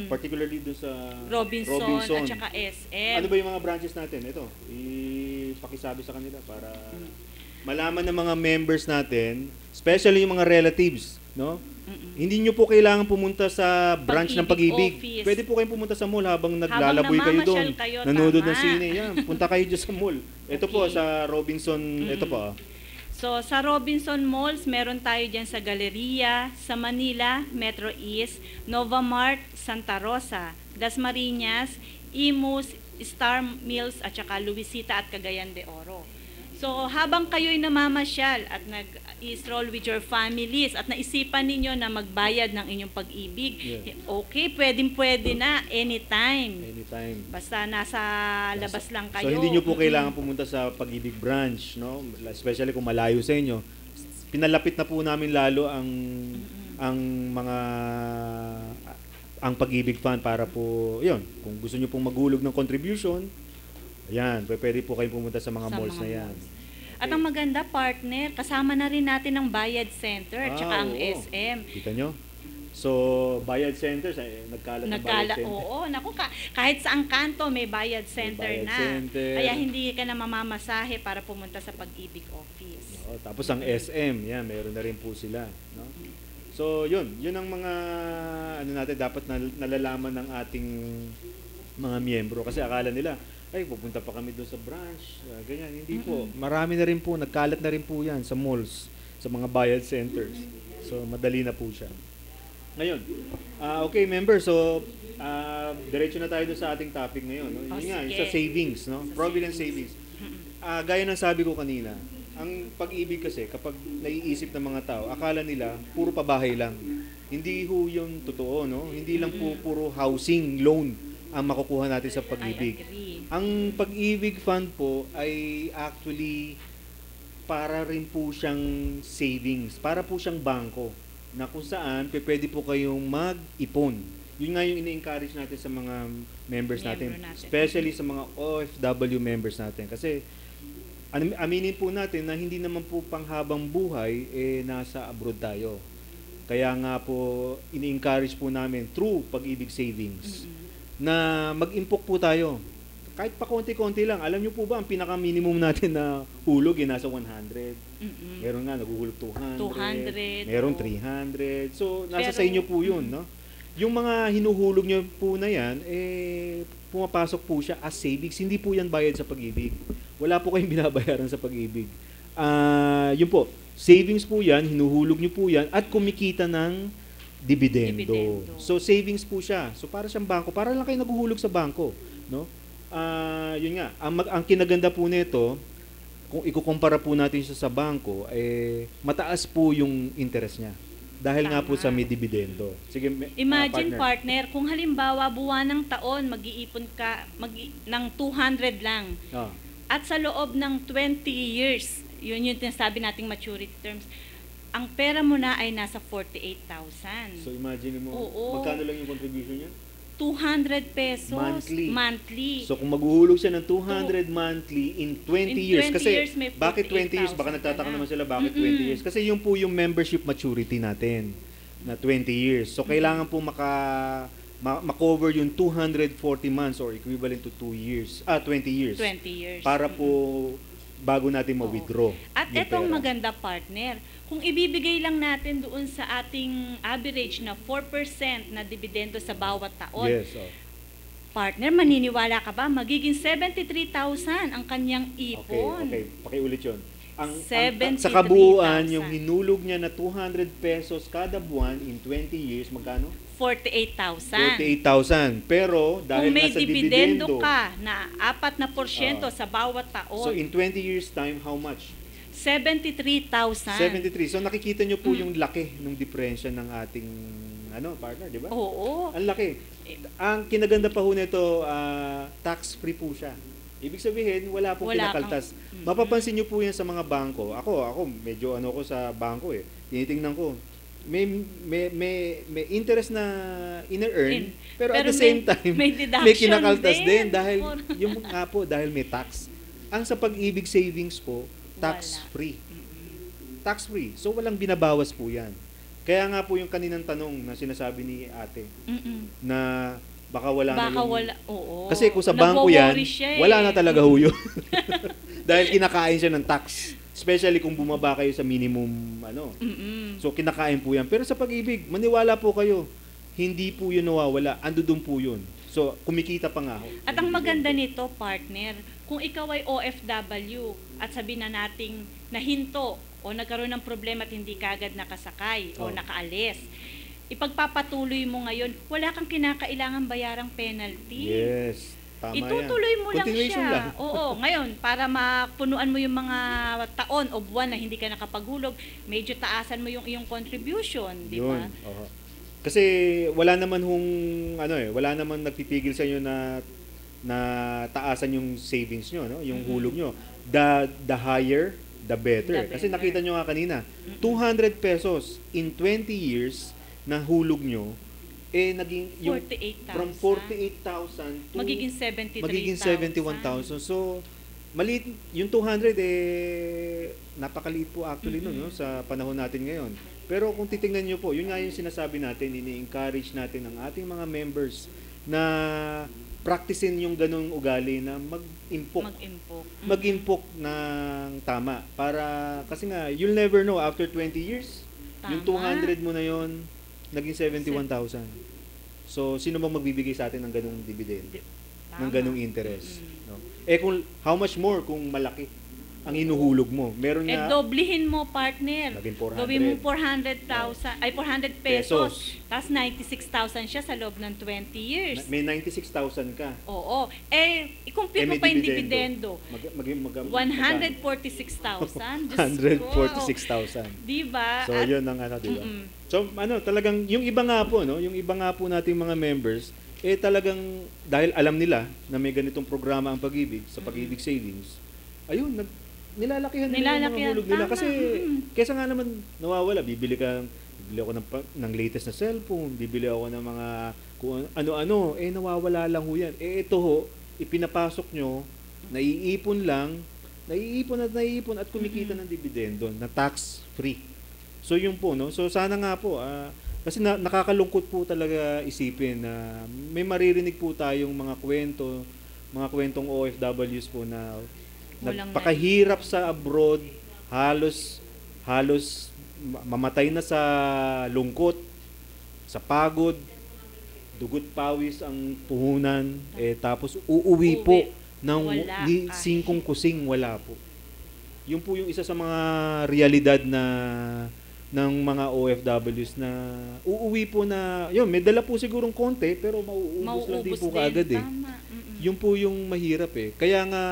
particularly doon sa Robinson at saka SM. Ano ba yung mga branches natin? Ito, ipakisabi sa kanila para malaman ng mga members natin, especially yung mga relatives, no? Hindi nyo po kailangan pumunta sa branch ng Pag-ibig. Office. Pwede po kayong pumunta sa mall habang naglalaboy kayo doon. namamasyal kayo, Nanonood ng tama. sine. Yan, punta kayo dyan sa mall. Ito po, sa Robinson, ito po. So, sa Robinson Malls, meron tayo dyan sa Galleria, sa Manila, Metro East, Nova Mart, Santa Rosa, Dasmariñas, Imus, Star Mills, at saka Luisita at Cagayan de Oro. So, habang kayo'y namamasyal at nag-stroll with your families at naisipan ninyo na magbayad ng inyong Pag-ibig, okay, pwedeng-pwede na, anytime. Anytime. Basta nasa labas lang kayo. So, hindi nyo po kailangan pumunta sa Pag-ibig branch, no? Especially kung malayo sa inyo. Pinalapit na po namin lalo ang Pag-ibig Fund para po, yun, kung gusto nyo pong magulog ng contribution, ayan, pwede po kayong pumunta sa mga malls na yan. At ang maganda, partner, kasama na rin natin ang Bayad Center at saka ang oo. SM. Kita nyo? So, Bayad Center, nagkalat ng Bayad Center. Oo, naku, kahit saang kanto may Bayad Center Bayad na. Center. Kaya hindi ka na mamamasahe para pumunta sa Pag-ibig Office. Oo, tapos ang SM, yan, meron na rin po sila. No? So, yun ang mga natin dapat nalalaman ng ating mga miyembro. Kasi akala nila, ay, pupunta pa kami doon sa branch, ganyan. Hindi po. Marami na rin po, nagkalat na rin po yan sa malls, sa mga bayad centers. So, madali na po siya. Ngayon, okay, member, so, diretso na tayo doon sa ating topic ngayon. No? Yun nga, yung sa savings, no? Provident savings. Gaya ng sabi ko kanina, ang Pag-ibig kasi, kapag naiisip ng mga tao, akala nila, puro pabahay lang. Hindi ho yung totoo, no? Hindi lang po puro housing loan ang makukuha natin sa Pag-ibig. I agree. Ang Pag-ibig Fund po ay actually para rin po siyang savings, para po siyang bangko na kung saan pwede po kayong mag-ipon. Yun nga yung ini-encourage natin sa mga members natin, especially sa mga OFW members natin. Kasi aminin po natin na hindi naman po panghabang buhay nasa abroad tayo. Kaya nga po ini-encourage po namin through Pag-ibig Savings na mag-impok po tayo. kahit pa konti-konti lang. Alam niyo po ba, ang pinaka-minimum natin na hulog, nasa 100. Mm-mm. Meron nga, naguhulog 200. 200, Meron oo. 300. So, nasa Pero, sa inyo po yun, no? Yung mga hinuhulog niyo po na yan, pumapasok po siya as savings. Hindi po yan bayad sa pag-ibig. Wala po kayong binabayaran sa pag-ibig. Yun po, savings po yan, hinuhulog niyo po yan, at kumikita ng dividendo. So, savings po siya. So, para siyang bangko. Para lang kayo naguhulog sa bangko, no? Yun nga, ang kinaganda po nito, kung ikukumpara po natin siya sa bangko, mataas po yung interest niya. Dahil nga po sa may dividendo. Sige, Imagine, partner, kung halimbawa buwan ng taon, mag-iipon ka ng 200 lang. Ah. At sa loob ng 20 years, yun yung sinasabi nating maturity terms, ang pera mo na ay nasa 48,000. So imagine mo, Oo. magkano lang yung contribution niya? 200 pesos Monthly. So kung maghuhulog siya ng 200 monthly in 20 years, 20 kasi years, may bakit 20 years? Baka 48,000 nagtataka ka na. naman sila bakit 20 years. Kasi yun po yung membership maturity natin na 20 years. So kailangan po ma-cover yung 240 months or equivalent to 20 years. 20 years. Para po bago natin ma-withdraw. At yung etong pera. maganda, partner, kung ibibigay lang natin doon sa ating average na 4% na dividendo sa bawat taon, Yes. partner, maniniwala ka ba? Magiging 73,000 ang kanyang ipon. Okay. Pakiulit yun. Sa 73,000. kabuuan, yung hinulog niya na 200 pesos kada buwan in 20 years, magkano? 48,000. 48,000. Pero dahil Kung may nasa dividendo dividendo, ka na 4% sa bawat taon, so in 20 years time, how much? 73,000. 73. So nakikita nyo po yung laki ng diferensya ng ating partner, di ba? Oo. Ang laki. Ang kinaganda pa ho nito, tax-free po siya. Ibig sabihin, wala pong Wala kinakaltas. kang- Mapapansin nyo po yan sa mga bangko. Ako medyo ko sa bangko eh. Tinitingnan ko. May interest na ine-earn, pero at the same time, may deduction may kinakaltas din din. dahil yung nga po, dahil may tax. Ang sa pag-ibig savings po, Wala. tax-free. Tax-free. So walang binabawas po yan. Kaya nga po yung kaninang tanong na sinasabi ni ate, na baka wala na yung... oo. Kasi kung sa bangko yan, Nagwo-worry siya eh. wala na talaga ho yun. Dahil kinakain siya ng tax. Especially kung bumaba kayo sa minimum, So, kinakain po yan. Pero sa pag-ibig, maniwala po kayo, hindi po yun nawawala. Ando doon po yun. So, kumikita pa nga ho. At ang maganda nito, partner, kung ikaw ay OFW at sabihin na nating nahinto o nagkaroon ng problema at hindi kagad nakasakay o Oh. nakaalis, ipagpapatuloy mo ngayon, wala kang kinakailangan bayarang penalty. Yes. Tama Itutuloy yan. mo lang Continuation siya. lang. Oo, ngayon, para mapunuan mo yung mga taon o buwan na hindi ka nakapaghulog, medyo taasan mo yung iyong contribution, di ba? Yun. Oo. Kasi wala naman wala naman nagpipigil sa inyo na taasan yung savings nyo, no? Yung hulog nyo. The higher, the better. The Kasi better. nakita nyo nga kanina, 200 pesos in 20 years na hulog nyo, naging yung 48,000. from 48,000 to Magiging 73,000. magiging 71,000. So, maliit, yung 200 napakaliit po actually no, sa panahon natin ngayon. Pero kung titingnan nyo po, yun nga yung sinasabi natin, ini-encourage natin ang ating mga members na practicein yung ganong ugali na mag-impok. Mag-impok ng tama. Para, kasi nga, you'll never know, after 20 years, yung Tama. 200 mo na yon naging 71,000. So, sino bang magbibigay sa atin ng ganong dividend? Ng ganong interest? No? Kung, how much more kung malaki ang inuhulog mo? Meron nga, Doblihin mo, partner. Naging 400. Gawin mo 400,000, ay 400 pesos. Tapos 96,000 siya sa loob ng 20 years. may 96,000 ka. Oo. I-compute mo may pa yung dividendo. 146,000. 146,000. Diba? So, yun ang diba? So, talagang, yung iba nga po, no? Yung iba nga po nating mga members, talagang, dahil alam nila na may ganitong programa ang pag-ibig, sa pag-ibig savings, ayun, nilalakihan nila yung mga hulog nila. tama. Kasi, kesa nga naman, nawawala, bibili ako ng latest na cellphone, bibili ako ng mga, kung ano-ano, nawawala lang ho yan. Ito ho, ipinapasok nyo, naiipon at kumikita ng dividendo na tax-free. So, yun po, no? So, sana nga po, kasi nakakalungkot po talaga isipin na may maririnig po tayong mga kwento mga kwentong OFWs po na Walang nagpakahirap sa abroad, halos mamatay na sa lungkot, sa pagod, dugot pawis ang puhunan, tapos uuwi po ng Wala. ni singkong kusing, wala po. Yun po yung isa sa mga realidad ng mga OFWs na uuwi po na, yun, may dala po sigurong konti, pero mauubos lang din po kaagad eh. Tama. Mm-mm. Yun po yung mahirap eh. Kaya nga,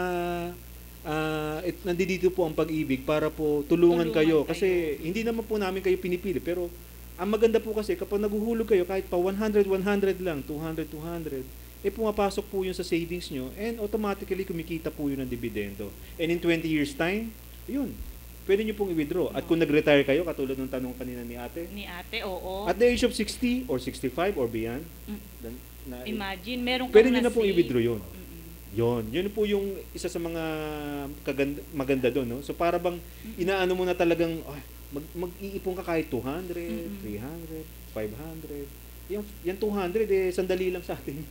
nandito po ang pag-ibig para po tulungan kayo. Kasi hindi naman po namin kayo pinipili. Pero ang maganda po kasi kapag naguhulog kayo, kahit pa 100 lang, 200, pumapasok po yun sa savings nyo and automatically kumikita po yun ng dividendo. And in 20 years time, yun, pwede nyo pong i-withdraw. At kung nag-retire kayo, katulad ng tanong kanina ni ate, Oo. at the age of 60 or 65 or beyond, Imagine, meron kang pwede nyo na pong na-save. i-withdraw yun. Yun po yung isa sa mga maganda doon, no? So para bang inaano mo na talagang mag-iipon ka kahit 200, 300, 500. Yung 200 sandali lang sa atin.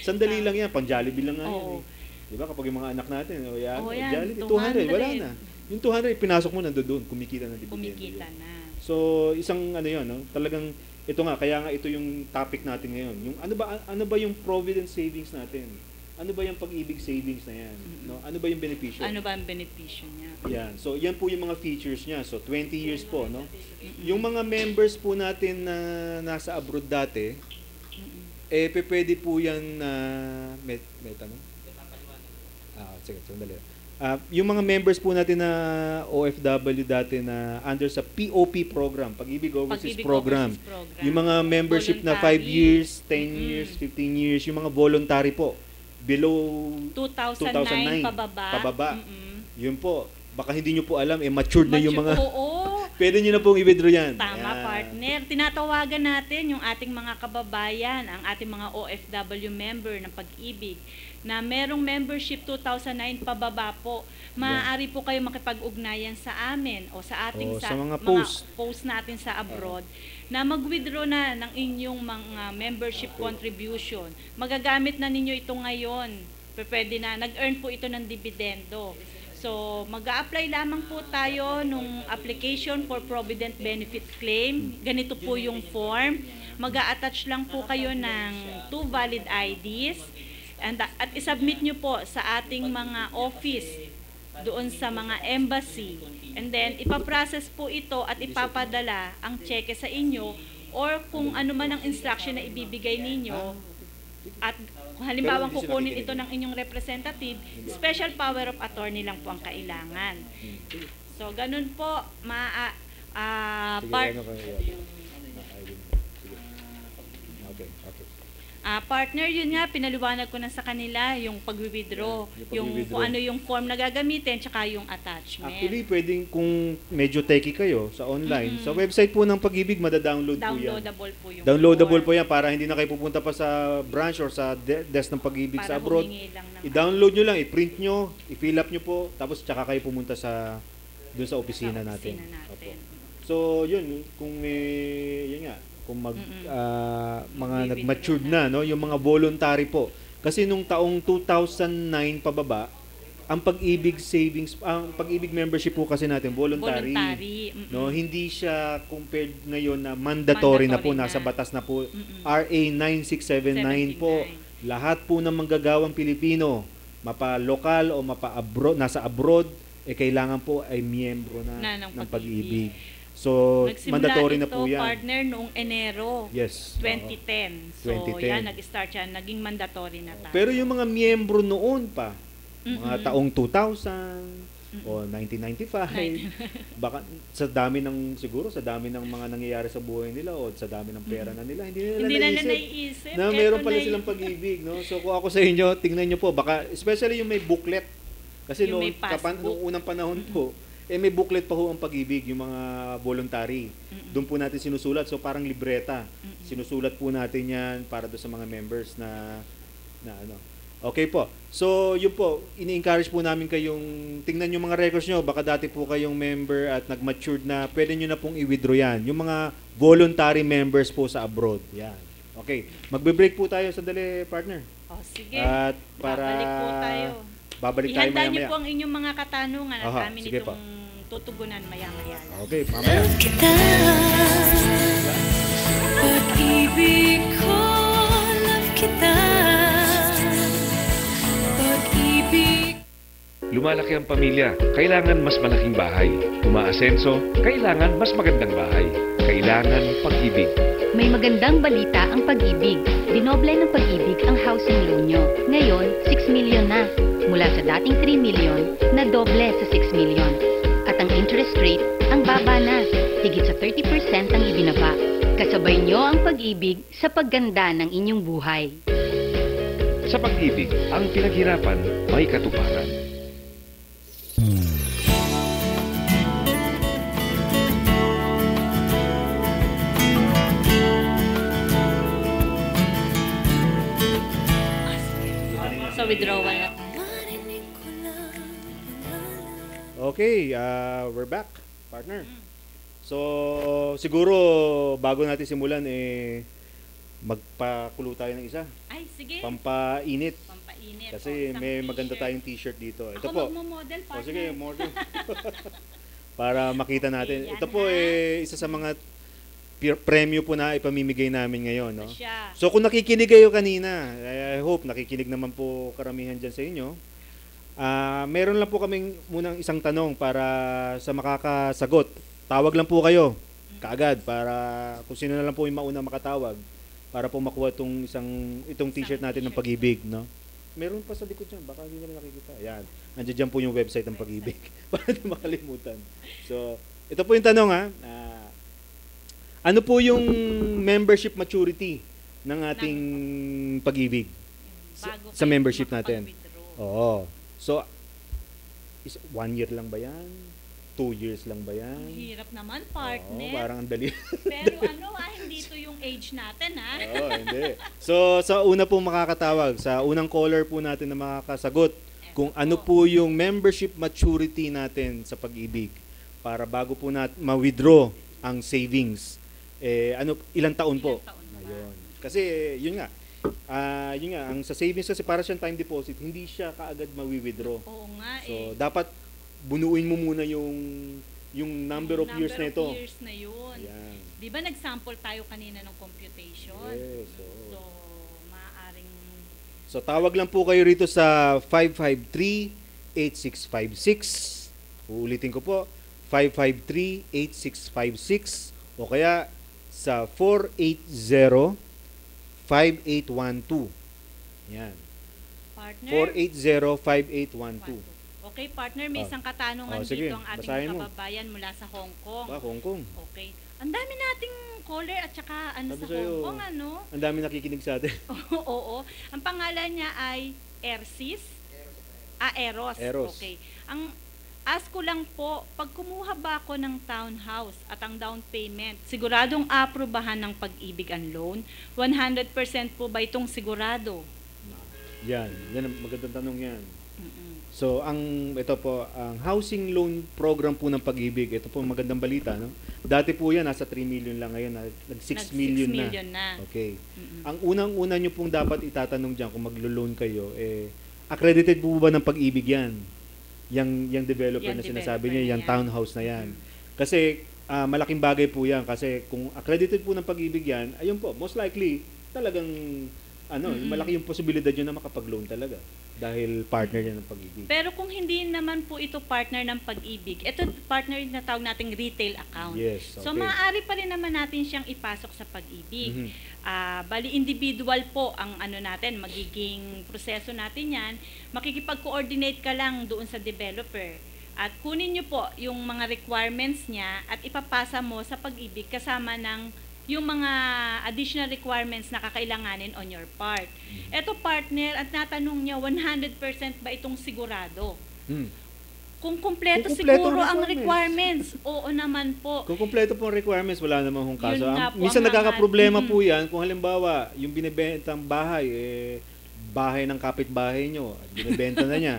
Sandali lang yan, pang Jollibee lang nga yan eh. 'Di ba kapag yung mga anak natin, yan, Jollibee 200, 200 wala na. Yung 200 pinasok mo nandoon, kumikita na dividend. Kumikita na. So isang yun, no? Talagang ito nga, kaya nga ito yung topic natin ngayon. Yung ano ba yung provident savings natin? Ano ba yung pag-ibig savings na yan? No? Ano ba yung benepisyo? Ano ba ang benepisyo niya? Yan. So, yan po yung mga features niya. So, 20 years po, no? Yung mga members po natin na nasa abroad dati, pwede po yan na... may tanong? Sige, sandali. Yung mga members po natin na OFW dati na under sa POP program, Pag-ibig Overseas Program. Yung mga membership na 5 years, 10 years, 15 years, yung mga voluntary po. Below 2009 pababa. Yun po. Baka hindi nyo po alam, matured na yung mga... Oo. Pwede nyo na pong i-withdraw yan. Tama, partner. Tinatawagan natin yung ating mga kababayan, ang ating mga OFW member ng Pag-ibig, na merong membership 2009 pababa po. Maaari po kayo makipag-ugnayan sa amin o sa ating sa mga post natin sa abroad na mag-withdraw na ng inyong mga membership contribution. Magagamit na ninyo ito ngayon. Pwede na, nag-earn po ito ng dividendo. So, mag-a-apply lamang po tayo nung application for Provident Benefit Claim. Ganito po yung form. Mag-a-attach lang po kayo ng 2 valid IDs at isubmit nyo po sa ating mga office doon sa mga embassy. And then, ipaprocess po ito at ipapadala ang cheque sa inyo or kung ano man ang instruction na ibibigay ninyo. At kung halimbawa kukunin ito ng inyong representative, special power of attorney lang po ang kailangan. So, ganun po, partner, yun nga, pinaliwanag ko na sa kanila yung pag-withdraw, kung ano yung form na gagamitin, tsaka yung attachment. Actually, pwedeng kung medyo techy kayo sa online, sa website po ng Pag-ibig, madadownload po yan. Downloadable po yung Downloadable form. po yan para hindi na kayo pupunta pa sa branch or sa desk ng Pag-ibig sa abroad. Humingi lang ng I-download nyo lang, i-print nyo, i-fill up nyo po, tapos tsaka kayo pumunta doon sa opisina natin. Opo. So, yun, kung yun nga, kung mga nag-matured na, no, yung mga voluntary po. Kasi nung taong 2009 pababa, ang Pag-ibig savings, ang Pag-ibig membership po kasi natin voluntary. No, hindi siya compared ngayon na mandatory na po, nasa batas na po. RA 9679 po. Lahat po ng manggagawang Pilipino, mapa-lokal o mapa-abroad, nasa abroad, kailangan po ay miyembro na ng Pag-ibig. So, mandatory na po yan. Partner noong Enero 2010. So, 2010. yan, nag-start yan. Naging mandatory na tayo. Pero yung mga miyembro noon pa, mga taong 2000 o 1995, baka sa dami ng mga nangyayari sa buhay nila o sa dami ng pera na nila, hindi nila naisip na meron pala silang Pag-ibig, no? So kung ako sa inyo, tingnan nyo po, baka especially yung may booklet. Kasi noong unang panahon po, may booklet pa ho ang Pag-ibig, yung mga voluntary. Doon po natin sinusulat. So parang libreta. Sinusulat po natin yan para doon sa mga members na ano. Okay po. So yun po, ini-encourage po namin kayong tingnan yung mga records nyo. Baka dati po kayong member at nag-matured na, pwede nyo na pong i-withdraw yan. Yung mga voluntary members po sa abroad. Yan. Okay. Magbe-break po tayo sandali, partner. O, sige. At para Babalik po tayo. babalik tayo Ihanda niyo maya-maya. po ang inyong mga katanungan at Aha, amin sige po. itong tutugunan maya-maya lang. Okay, mamaya. Love kita. Pag-ibig ko, love kita. Pag-ibig. Lumalaki ang pamilya, kailangan mas malaking bahay. Umaasenso, kailangan mas magandang bahay. Kailangan pag-ibig. May magandang balita ang Pag-ibig. Dinoble ng Pag-ibig ang housing loan nyo. Ngayon, 6 million na. Mula sa dating 3 million, na doble sa 6 million. At ang interest rate, ang baba na. Higit sa 30% ang ibinaba. Kasabay nyo ang Pag-ibig sa pagganda ng inyong buhay. Sa Pag-ibig, ang pinaghirapan may katuparan. So, withdrawal na. Marinig ko lang pangalan. Okay, we're back, partner. So, siguro bago natin simulan magpakulo tayo ng isa. Ay, sige. Pampainit. Pampainit. Kasi isang may maganda t-shirt. tayong t-shirt dito. Ito Ako po. magmo-model, O partner. sige, model. Para makita natin. Okay, yan Ito po ha. isa sa mga premyo po na ipamimigay namin ngayon, no? Ito siya. So kung nakikinig kayo kanina, I hope nakikinig naman po karamihan dyan sa inyo. Meron lang po kaming munang isang tanong para sa makakasagot. Tawag lang po kayo kaagad para kung sino na lang po yung mauna makatawag para po makuha itong t-shirt natin ng Pag-ibig, no? Meron pa sa likod dyan, baka hindi nyo nakikita. Ayan, andiyan dyan po yung website ng Pag-ibig para hindi makalimutan. So, ito po yung tanong ha. Ano po yung membership maturity ng ating Pag-ibig? Bago Sa kayo membership natin. makapag-withdraw. Oo. So, 1 year lang ba yan? 2 years lang ba yan? Ang hirap naman, Oo, partner. parang ang dali. Pero hindi ito yung age natin, ha? Oo, hindi. So, sa una po makakatawag, sa unang caller po natin na makakasagot, kung ano po yung membership maturity natin sa Pag-ibig para bago po natin ma-withdraw ang savings. Ilang taon po? Ilang taon ba? Ayun. Kasi, yun nga, ang sa savings kasi para siyang time deposit, hindi siya kaagad ma-withdraw. Oo nga, So, dapat bunuin mo muna yung number of years na ito. Number of years na yun. Ayan. Di ba nag-sample tayo kanina ng computation? Yes, So, oo. maaaring... So, tawag lang po kayo rito sa 553-8656. Uulitin ko po, 553-8656 o kaya sa 480-5812. Yan. Partner? 480-5812. Okay, partner, may isang katanungan sige, dito ang ating basahin mo. kababayan mula sa Hong Kong. Hong Kong. Okay. Ang dami nating caller at saka Sabi sa sa'yo, Hong Kong, ano? Ang dami nakikinig sa atin. Oo. Ang pangalan niya ay Ersis. Eros. Eros. Okay. Ask ko lang po, pag kumuha ba ako ng townhouse at ang down payment, siguradong aprobahan ng Pag-ibig ang loan? 100% po ba itong sigurado? Yan ang magandang tanong yan. Mm-mm. So, ang housing loan program po ng Pag-ibig, ito po magandang balita, no? Dati po yan, nasa 3 million lang ngayon, nag-6 million na. Okay. Mm-mm. Ang unang-una nyo pong dapat itatanong dyan kung maglo-loan kayo, accredited po ba ng Pag-ibig yan? Yung developer Yung na sinasabi developer niya, na yung yan. townhouse na yan. Kasi, malaking bagay po yan. Kasi kung accredited po ng Pag-ibig yan, ayun po, most likely, talagang, malaki yung posibilidad yun na makapag-loan talaga. Dahil partner niya ng Pag-ibig. Pero kung hindi naman po ito partner ng Pag-ibig, ito partner na tawag nating retail account. Yes, So, okay. maaari pa rin naman natin siyang ipasok sa Pag-ibig. Mhm. Bali, individual po ang magiging proseso natin yan. Makikipag-coordinate ka lang doon sa developer. At kunin nyo po yung mga requirements niya at ipapasa mo sa Pag-ibig kasama ng yung mga additional requirements na kakailanganin on your part. Eto partner, at natanong niya, 100% ba itong sigurado? Kung kumpleto Kung kumpleto siguro ang ang requirements, oo naman po. Kung kumpleto po ang requirements, wala namang hong kaso. Yun nga po Minsan ang nagkakaproblema hangal. po yan kung halimbawa, yung binibentang bahay, bahay ng kapitbahay nyo, at binibenta na niya.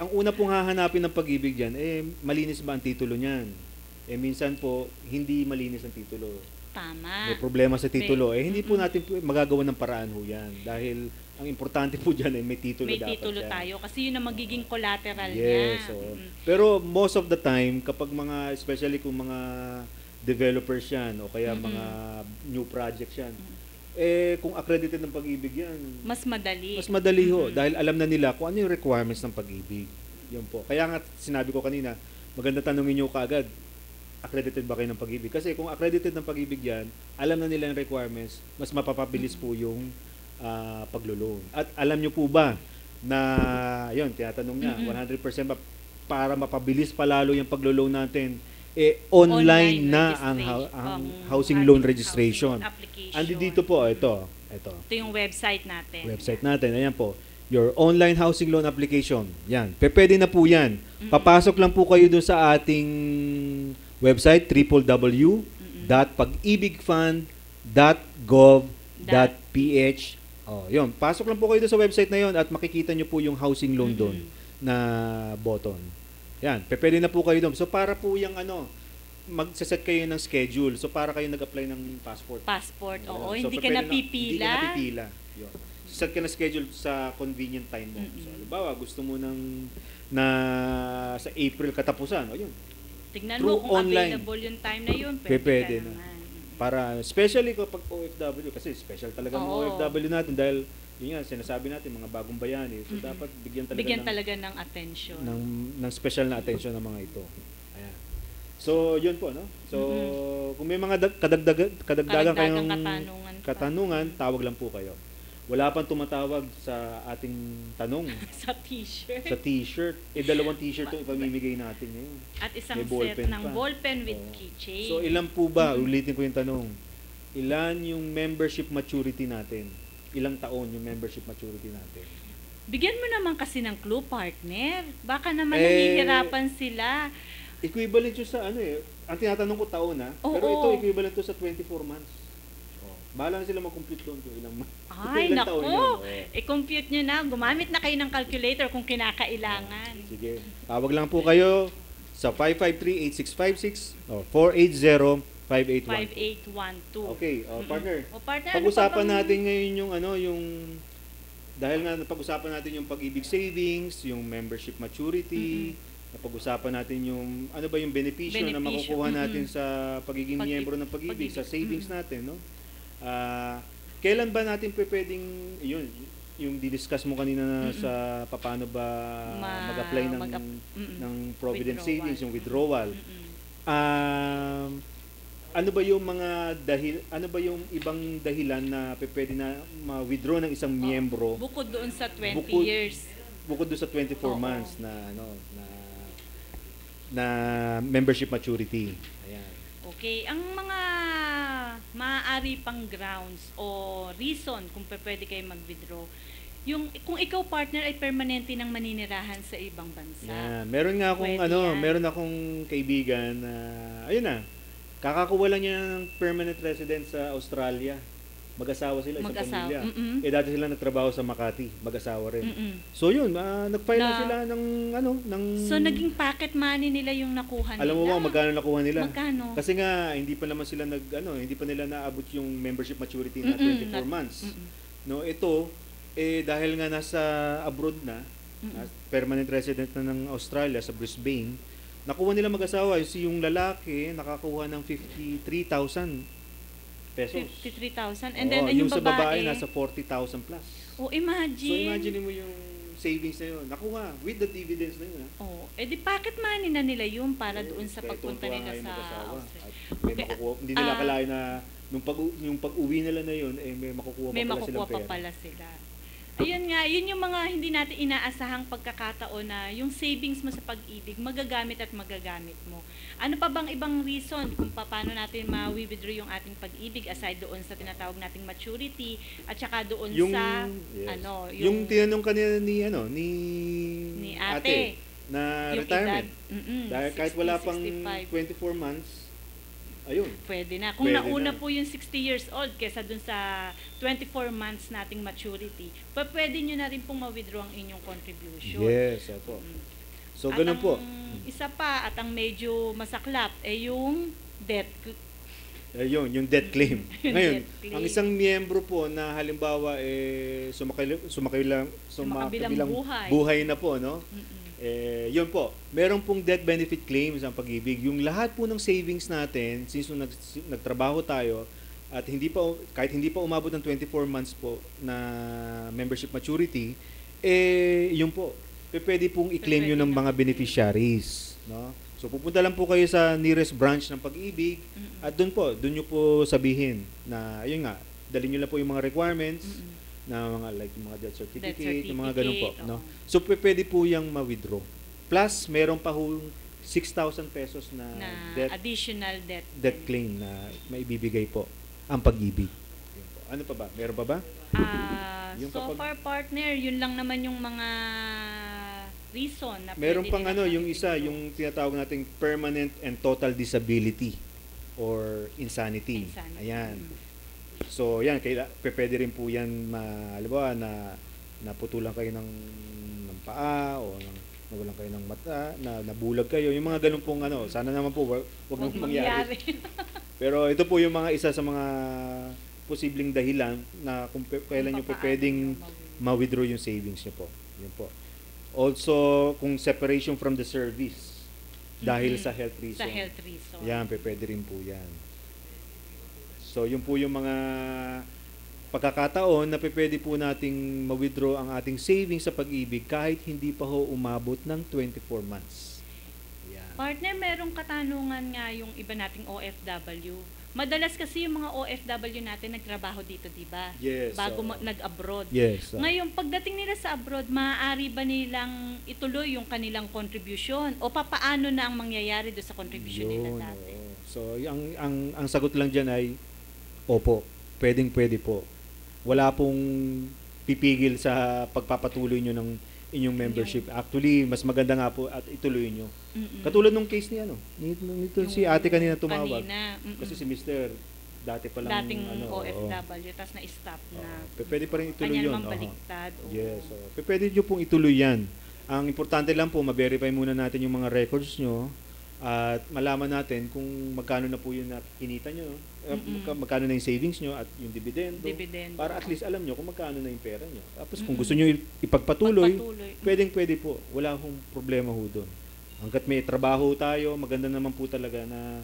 Ang una pong hahanapin ng Pag-ibig dyan, malinis ba ang titulo niyan? Minsan po, hindi malinis ang titulo. Tama. May problema sa titulo. Hindi po natin magagawa ng paraan ho yan. Dahil Ang importante po dyan ay may titulo May dapat titulo siya. tayo kasi yun ang magiging collateral Yes, niya. oo. Pero most of the time, kapag mga, especially kung mga developers yan o kaya mga new projects yan, kung accredited ng Pag-ibig yan, Mas madali. mas madali ho. Dahil alam na nila kung ano yung requirements ng Pag-ibig. Yun po. Kaya nga sinabi ko kanina, maganda tanungin nyo kaagad, accredited ba kayo ng Pag-ibig? Kasi kung accredited ng Pag-ibig yan, alam na nila yung requirements, mas mapapabilis po yung paglo-loan. At alam nyo po ba na, yun, tinatanong niya, 100% para mapabilis palalo yung paglo-loan natin, online na ang housing loan registration. Andi dito po, ito. Ito yung website natin. Ayan po. Your online housing loan application. Yan. Pwede na po yan. Papasok lang po kayo doon sa ating website, www.pagibigfund.gov.ph. Yun. Pasok lang po kayo doon sa website na yun at makikita nyo po yung housing loan doon na button. Yan. Pwede na po kayo doon. So, para po yung magsaset kayo ng schedule. So, para kayo nag-apply ng passport. Oo. So, Hindi ka napipila. Hindi ka napipila. Yun. Set ka na schedule sa convenient time mo. So, halimbawa, gusto mo na sa April katapusan. O yun. Tignan Through mo kung online. available yung time na yun. Pwede ka na. naman. Para, especially kapag OFW, kasi special talaga ng Oo. OFW natin dahil, yun nga, sinasabi natin, mga bagong bayani. So, dapat bigyan talaga ng attention. ng special na attention ng mga ito. Ayan. So, yun po, no? So, kung may mga kadagdagan kayong katanungan, tawag lang po kayo. Wala pang tumatawag sa ating tanong. Sa t-shirt. Sa t-shirt. 2 t-shirt yung ipamimigay natin ngayon. At isang May set ballpen ng pa. ballpen with keychain. So, ilan po ba? Ulitin ko yung tanong. Ilan yung membership maturity natin? Ilang taon yung membership maturity natin? Bigyan mo naman kasi ng clue, partner. Baka naman nahihirapan sila. Equivalent yun sa ang tinatanong ko taon pero ito equivalent to sa 24 months. Bahala na sila mag-compute doon kung ilang months. Ay, naku! I-compute nyo na. Gumamit na kayo ng calculator kung kinakailangan. Sige. Tawag lang po kayo sa 553-8656 o 480-5812. 5812. Okay, partner. Partner, Pag-usapan natin ngayon yung dahil nga napag-usapan natin yung Pag-ibig savings, yung membership maturity, napag-usapan natin yung ano ba yung benepisyo na makukuha natin sa pagiging miyembro ng Pag-ibig, sa savings natin, no? Kailan ba natin pwedeng yung di-discuss mo kanina na sa paano ba mag-apply ng provident savings, yung withdrawal. Ano ba yung ibang dahilan na pwede na ma-withdraw ng isang miyembro bukod doon sa 20 years. Bukod doon sa 24 months na membership maturity. Ayan. Okay, ang mga maaari pang grounds o reason kung pwede kayo mag-withdraw, kung ikaw partner ay permanente nang maninirahan sa ibang bansa. Yeah. Meron nga akong meron akong kaibigan na kakakuha lang niya ng permanent resident sa Australia. Mag-asawa sila, isang pamilya. Dati sila nagtrabaho sa Makati, mag-asawa rin. So yun, nag-file na sila ng So naging pocket money nila yung nakuha nila. Alam mo ba magkano nakuha nila? Magkano? Kasi nga hindi pa naman sila hindi pa nila naabot yung membership maturity na 24 months. No, ito dahil nga nasa abroad na, permanent resident na ng Australia sa Brisbane, nakuha nila mag-asawa. Yung lalaki nakakuha ng 53,000 pesos. 53,000. And then yung sa babae nasa 40,000 plus. Oh, imagine. So imagine mo yung savings na yun. Nakuha with the dividends na yun. Di pocket money na nila yun para doon sa pagpunta nila sa Australia. Hindi nila akalain na yung pag-uwi nila na yun, may makukuha pa pala sila. Ayun nga, yun yung mga hindi natin inaasahang pagkakataon na yung savings mo sa Pag-ibig, magagamit mo. Ano pa bang ibang reason kung paano natin ma-withdraw yung ating Pag-ibig aside doon sa tinatawag nating maturity at saka doon yung tinanong kanina ni ate na retirement. Dahil kahit wala pang 24 months, ayun. Pwede na. Kung nauna po yung 60 years old kesa dun sa 24 months nating maturity, pwede nyo na rin pong ma-withdraw ang inyong contribution. Yes, po. So, ganun po. Isa pa, at ang medyo masaklap, yung debt Yung debt claim. Yung Ngayon, debt claim. ang isang miyembro po na halimbawa Sumakabilang buhay na po, no? Mm-mm. Yun po, meron pong death benefit claims ang pag-ibig. Yung lahat po ng savings natin, since nagtrabaho tayo, at kahit hindi pa umabot ng 24 months po na membership maturity, yun po, pwede pong i-claim yun ng mga beneficiaries. No? So, pupunta lang po kayo sa nearest branch ng pag-ibig, at doon nyo po sabihin na, ayun nga, dali nyo lang po yung mga requirements, na mga like yung mga death certificate, yung mga ganun po, no. So pwede po yang ma-withdraw. Plus meron pa ho 6,000 pesos na additional debt claim na maibibigay po ang pag-ibig. Yun po. Ano pa ba? Meron pa ba? So far partner, yun lang naman yung mga reason na meron pwede pang nilang yung isa, i-withdraw. yung tinatawag nating permanent and total disability or insanity. Ayan. So, yan, pwede rin po yan, halimbawa, na naputulan kayo ng paa o nawalan kayo ng mata, nabulag kayo, yung mga ganun pong sana naman po, wag nang mangyari. Pero ito po yung mga isa sa mga posibleng dahilan na kung kailan nyo po pwedeng ma-withdraw yung savings nyo po. Yun po. Also, kung separation from the service dahil sa health reason. Sa health reason. Yan, pwede rin po yan. So, yun po yung mga pagkakataon na pwede po nating ma-withdraw ang ating savings sa pag-ibig kahit hindi pa ho umabot ng 24 months. Yan. Partner, merong katanungan nga yung iba nating OFW. Madalas kasi yung mga OFW natin nagtrabaho dito, di ba? Yes. Bago nag-abroad. Yes. Ngayon, pagdating nila sa abroad, maaari ba nilang ituloy yung kanilang contribution? O papaano na ang mangyayari doon sa contribution nila dati? So, ang sagot lang dyan ay opo, pwede po. Wala pong pipigil sa pagpapatuloy nyo ng inyong membership. Actually, mas maganda nga po at ituloy nyo. Katulad nung case ni nito si ate kanina tumawag. Kasi si Mr. dati pa lang dating OFW, tapos na-stop na. Pwede pa rin ituloy Kanya yun. naman baliktad. Yes. Pwede nyo pong ituloy yan. Ang importante lang po, ma-verify muna natin yung mga records nyo at malaman natin kung magkano na po yung kinita nyo, magkano na yung savings nyo at yung dividendo, para at least alam nyo kung magkano na yung pera nyo. Tapos kung gusto nyo ipagpatuloy, pwede po. Wala akong problema ho doon. Hanggat may trabaho tayo, maganda naman po talaga na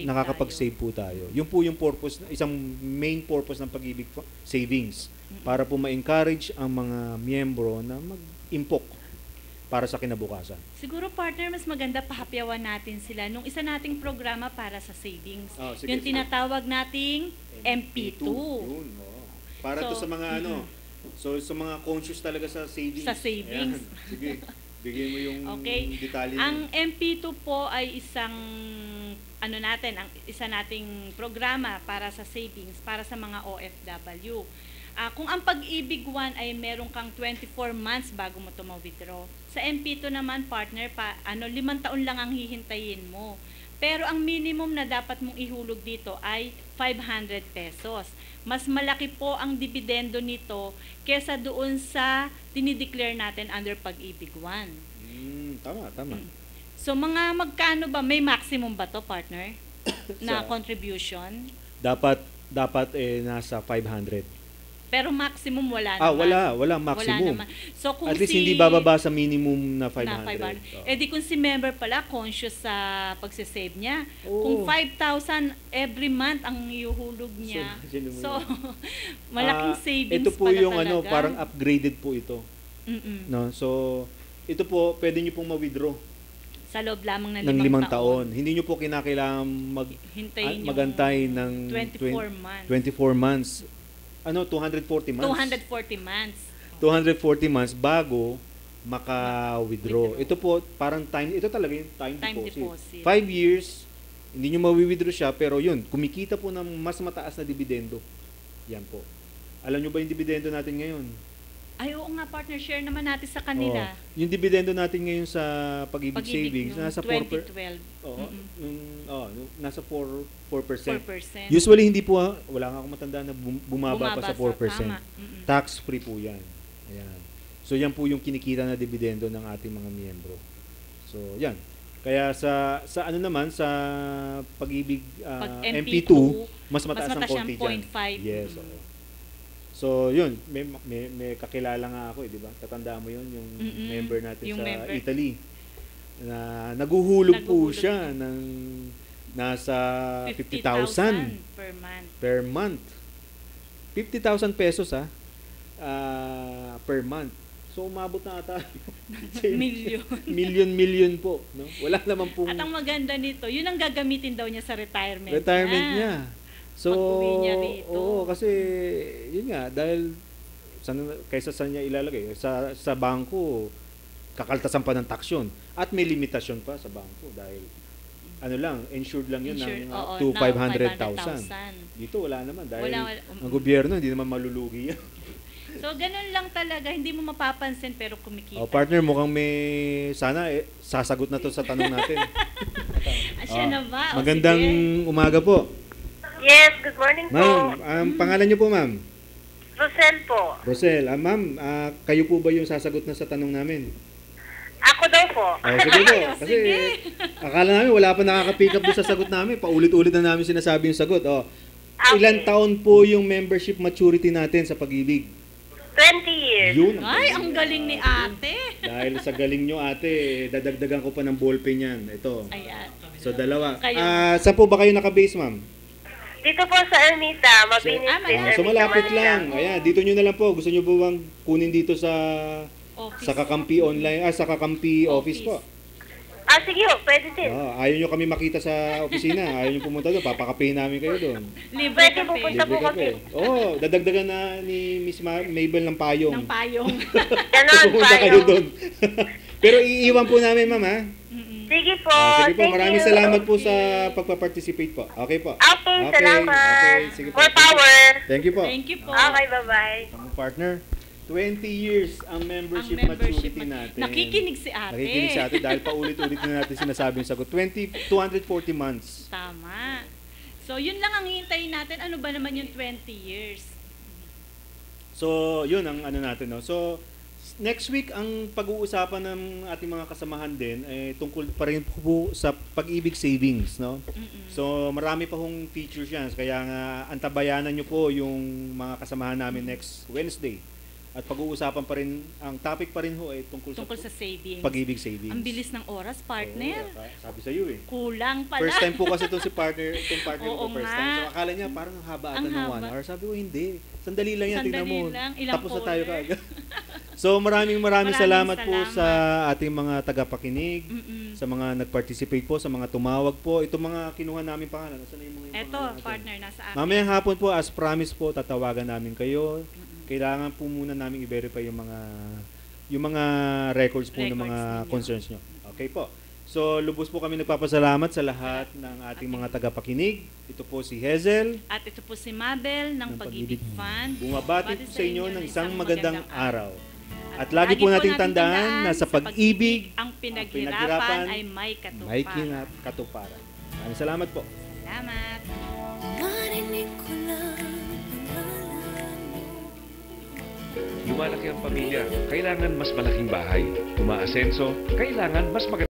nakakapag-save po tayo. Yun po yung purpose, isang main purpose ng pag-ibig savings, para po ma-encourage ang mga miyembro na mag-impok para sa kinabukasan. Siguro partner, mas maganda pahapyawan natin sila nung isa nating programa para sa savings. Yung tinatawag nating MP2. Yun, para to sa mga sa mga conscious talaga sa savings. Sa savings. Ayan. Sige, bigyan mo yung detalye. Ang MP2 po ay isang isa nating programa para sa savings para sa mga OFW. Kung ang Pag-ibig 1 ay meron kang 24 months bago mo ito ma-withdraw. Sa MP2 naman, partner, 5 taon lang ang hihintayin mo. Pero ang minimum na dapat mong ihulog dito ay 500 pesos. Mas malaki po ang dividendo nito kesa doon sa dinideclare natin under Pag-ibig 1. Tama. So mga magkano ba? May maximum ba to, partner? Na contribution? Dapat nasa 500. Pero maximum wala naman. Walang maximum. Wala naman. So kung at least hindi bababa sa minimum na 500. Di kung si member pala conscious sa pagsisave niya. Kung 5,000 every month ang iuhulog niya. So malaking savings ito po pala yung talaga. parang upgraded po ito. No? So ito po pwede niyo pong ma-withdraw sa loob lamang ng 5 taon. Hindi niyo po kinakailangan magantay ng 24 months. 24 months. 240 months. 240 months. 240 months bago maka-withdraw. Ito po, ito talaga yung time deposit. 5 years, hindi nyo ma-withdraw siya, pero yun, kumikita po ng mas mataas na dividendo. Yan po. Alam nyo ba yung dividendo natin ngayon? Ay, oo nga, partner, share naman natin sa kanila. Yung dividendo natin ngayon sa Pag-ibig savings, nasa 2012. Nasa 4%. 4%. Usually, hindi po, wala nga akong matanda na bumaba pa sa 4%. Tama. Tax-free po yan. Ayan. So, yan po yung kinikita na dividendo ng ating mga miyembro. So, yan. Kaya sa ano naman sa Pag-ibig Pag MP2, mas mataas ang mataas konti siyang diyan. 0.5. Yes, oo. So, yun, may kakilala nga ako, di ba? Tatandaan mo yun, yung member natin Yung sa member. Italy. Na naguhulog po Naguhulog siya ng nasa 50,000 50,000 per month. per month. 50,000 pesos per month. So umabot na ata Milyon. million po, no? Wala naman pong At ang maganda nito, yun ang gagamitin daw niya sa retirement niya. So, Pag-uwi niya rito. oo, kasi yun nga dahil kaysa sa niya ilalagay sa bangko, kakaltasan pa ng tax yun. At may limitasyon pa sa bangko dahil ano lang, insured lang yun ng to 500,000. Dito wala naman dahil ang gobyerno hindi naman malulugi yan. So, ganun lang talaga. Hindi mo mapapansin pero kumikita. Partner, mukhang may sana sasagot na to sa tanong natin. Siya na ba? O, Magandang sige. umaga po. Yes, good morning po. Ma'am, ang pangalan niyo po, ma'am? Rosel po. Rosel. Ma'am, kayo po ba yung sasagot na sa tanong namin? Ako daw po. Sige po. Kasi akala namin wala pa nakaka-pick up doon sa sagot namin. Paulit-ulit na namin sinasabi yung sagot. Okay. Ilan taon po yung membership maturity natin sa Pag-ibig? 20 years. Yun. Ay, ang galing ni ate. Dahil sa galing nyo, ate, dadagdagan ko pa ng ballpen yan. Ito. Ayan. So, dalawa. Kayo. Saan po ba kayo nakabase, ma'am? Dito po sa Ermita, Mabinis Street, So, Ermita, malapit Manila. lang. Ayan, dito nyo na lang po. Gusto nyo ba bang kunin dito sa Office. Kakampi online, sa Kakampi office po? Sige po, pwede din. Ayaw nyo kami makita sa opisina. Ayaw nyo pumunta doon. Papakapehin namin kayo doon. Libre Pwede kape. pupunta po kami. Dadagdagan na ni Miss Mabel ng payong. Ng payong. Ganon, Pupunta kayo tayo. doon. Pero iiwan po namin, ma'am, ha? Sige po. Sige po, Thank maraming you. salamat po sa pagpa-participate po. Okay po. Okay, salamat. Okay, sige po. More power. Thank you po. Thank you po. Okay, bye-bye. Ang partner, 20 years ang membership, maturity natin. Nakikinig si ate. Nakikinig si ate dahil paulit-ulit na natin sinasabi yung sagot. 240 months. Tama. So, yun lang ang hihintayin natin. Ano ba naman yung 20 years? So, yun ang ano natin, no? So, next week, ang pag-uusapan ng ating mga kasamahan din ay tungkol pa rin po sa Pag-ibig savings, no? So, marami pa hong features yan. Kaya nga, antabayanan nyo po yung mga kasamahan namin next Wednesday. At pag-uusapan pa rin, ang topic pa rin ho ay tungkol Sa savings. Pag-ibig savings. Ang bilis ng oras, partner. Oo, sabi sa iyo Kulang pala. First time po kasi itong partner Oo ko first nga. time. So akala niya parang haba ata Ang ng 1 haba. hour. Sabi ko hindi. Sandali lang yan, tingnan Sandali mo. lang, ilang Tapos na tayo caller. kaagad. So maraming salamat po sa ating mga tagapakinig, sa mga nag-participate po, sa mga tumawag po. Ito mga kinuha namin pangalan. Nasaan na yung mga Eto, pangalan natin? partner, nasa akin. Mamayang hapon po, as promised po, tatawagan namin kayo. Kailangan po muna namin i-verify yung mga records po ng mga ninyo. concerns nyo. Okay po. So, lubos po kami nagpapasalamat sa lahat ng ating mga tagapakinig. Ito po si Hazel. At ito po si Mabel ng Pag-ibig Fund. Bumabati po sa inyo ng isang magandang araw. At lagi lagi po nating tandaan na sa pag-ibig, ang pinaghirapan ay may katuparan. may katuparan. Maraming salamat po. Salamat. Narinig ko lang pangalan mo. Lumalaki ang pamilya, kailangan mas malaking bahay. Umaasenso, kailangan mas maganda.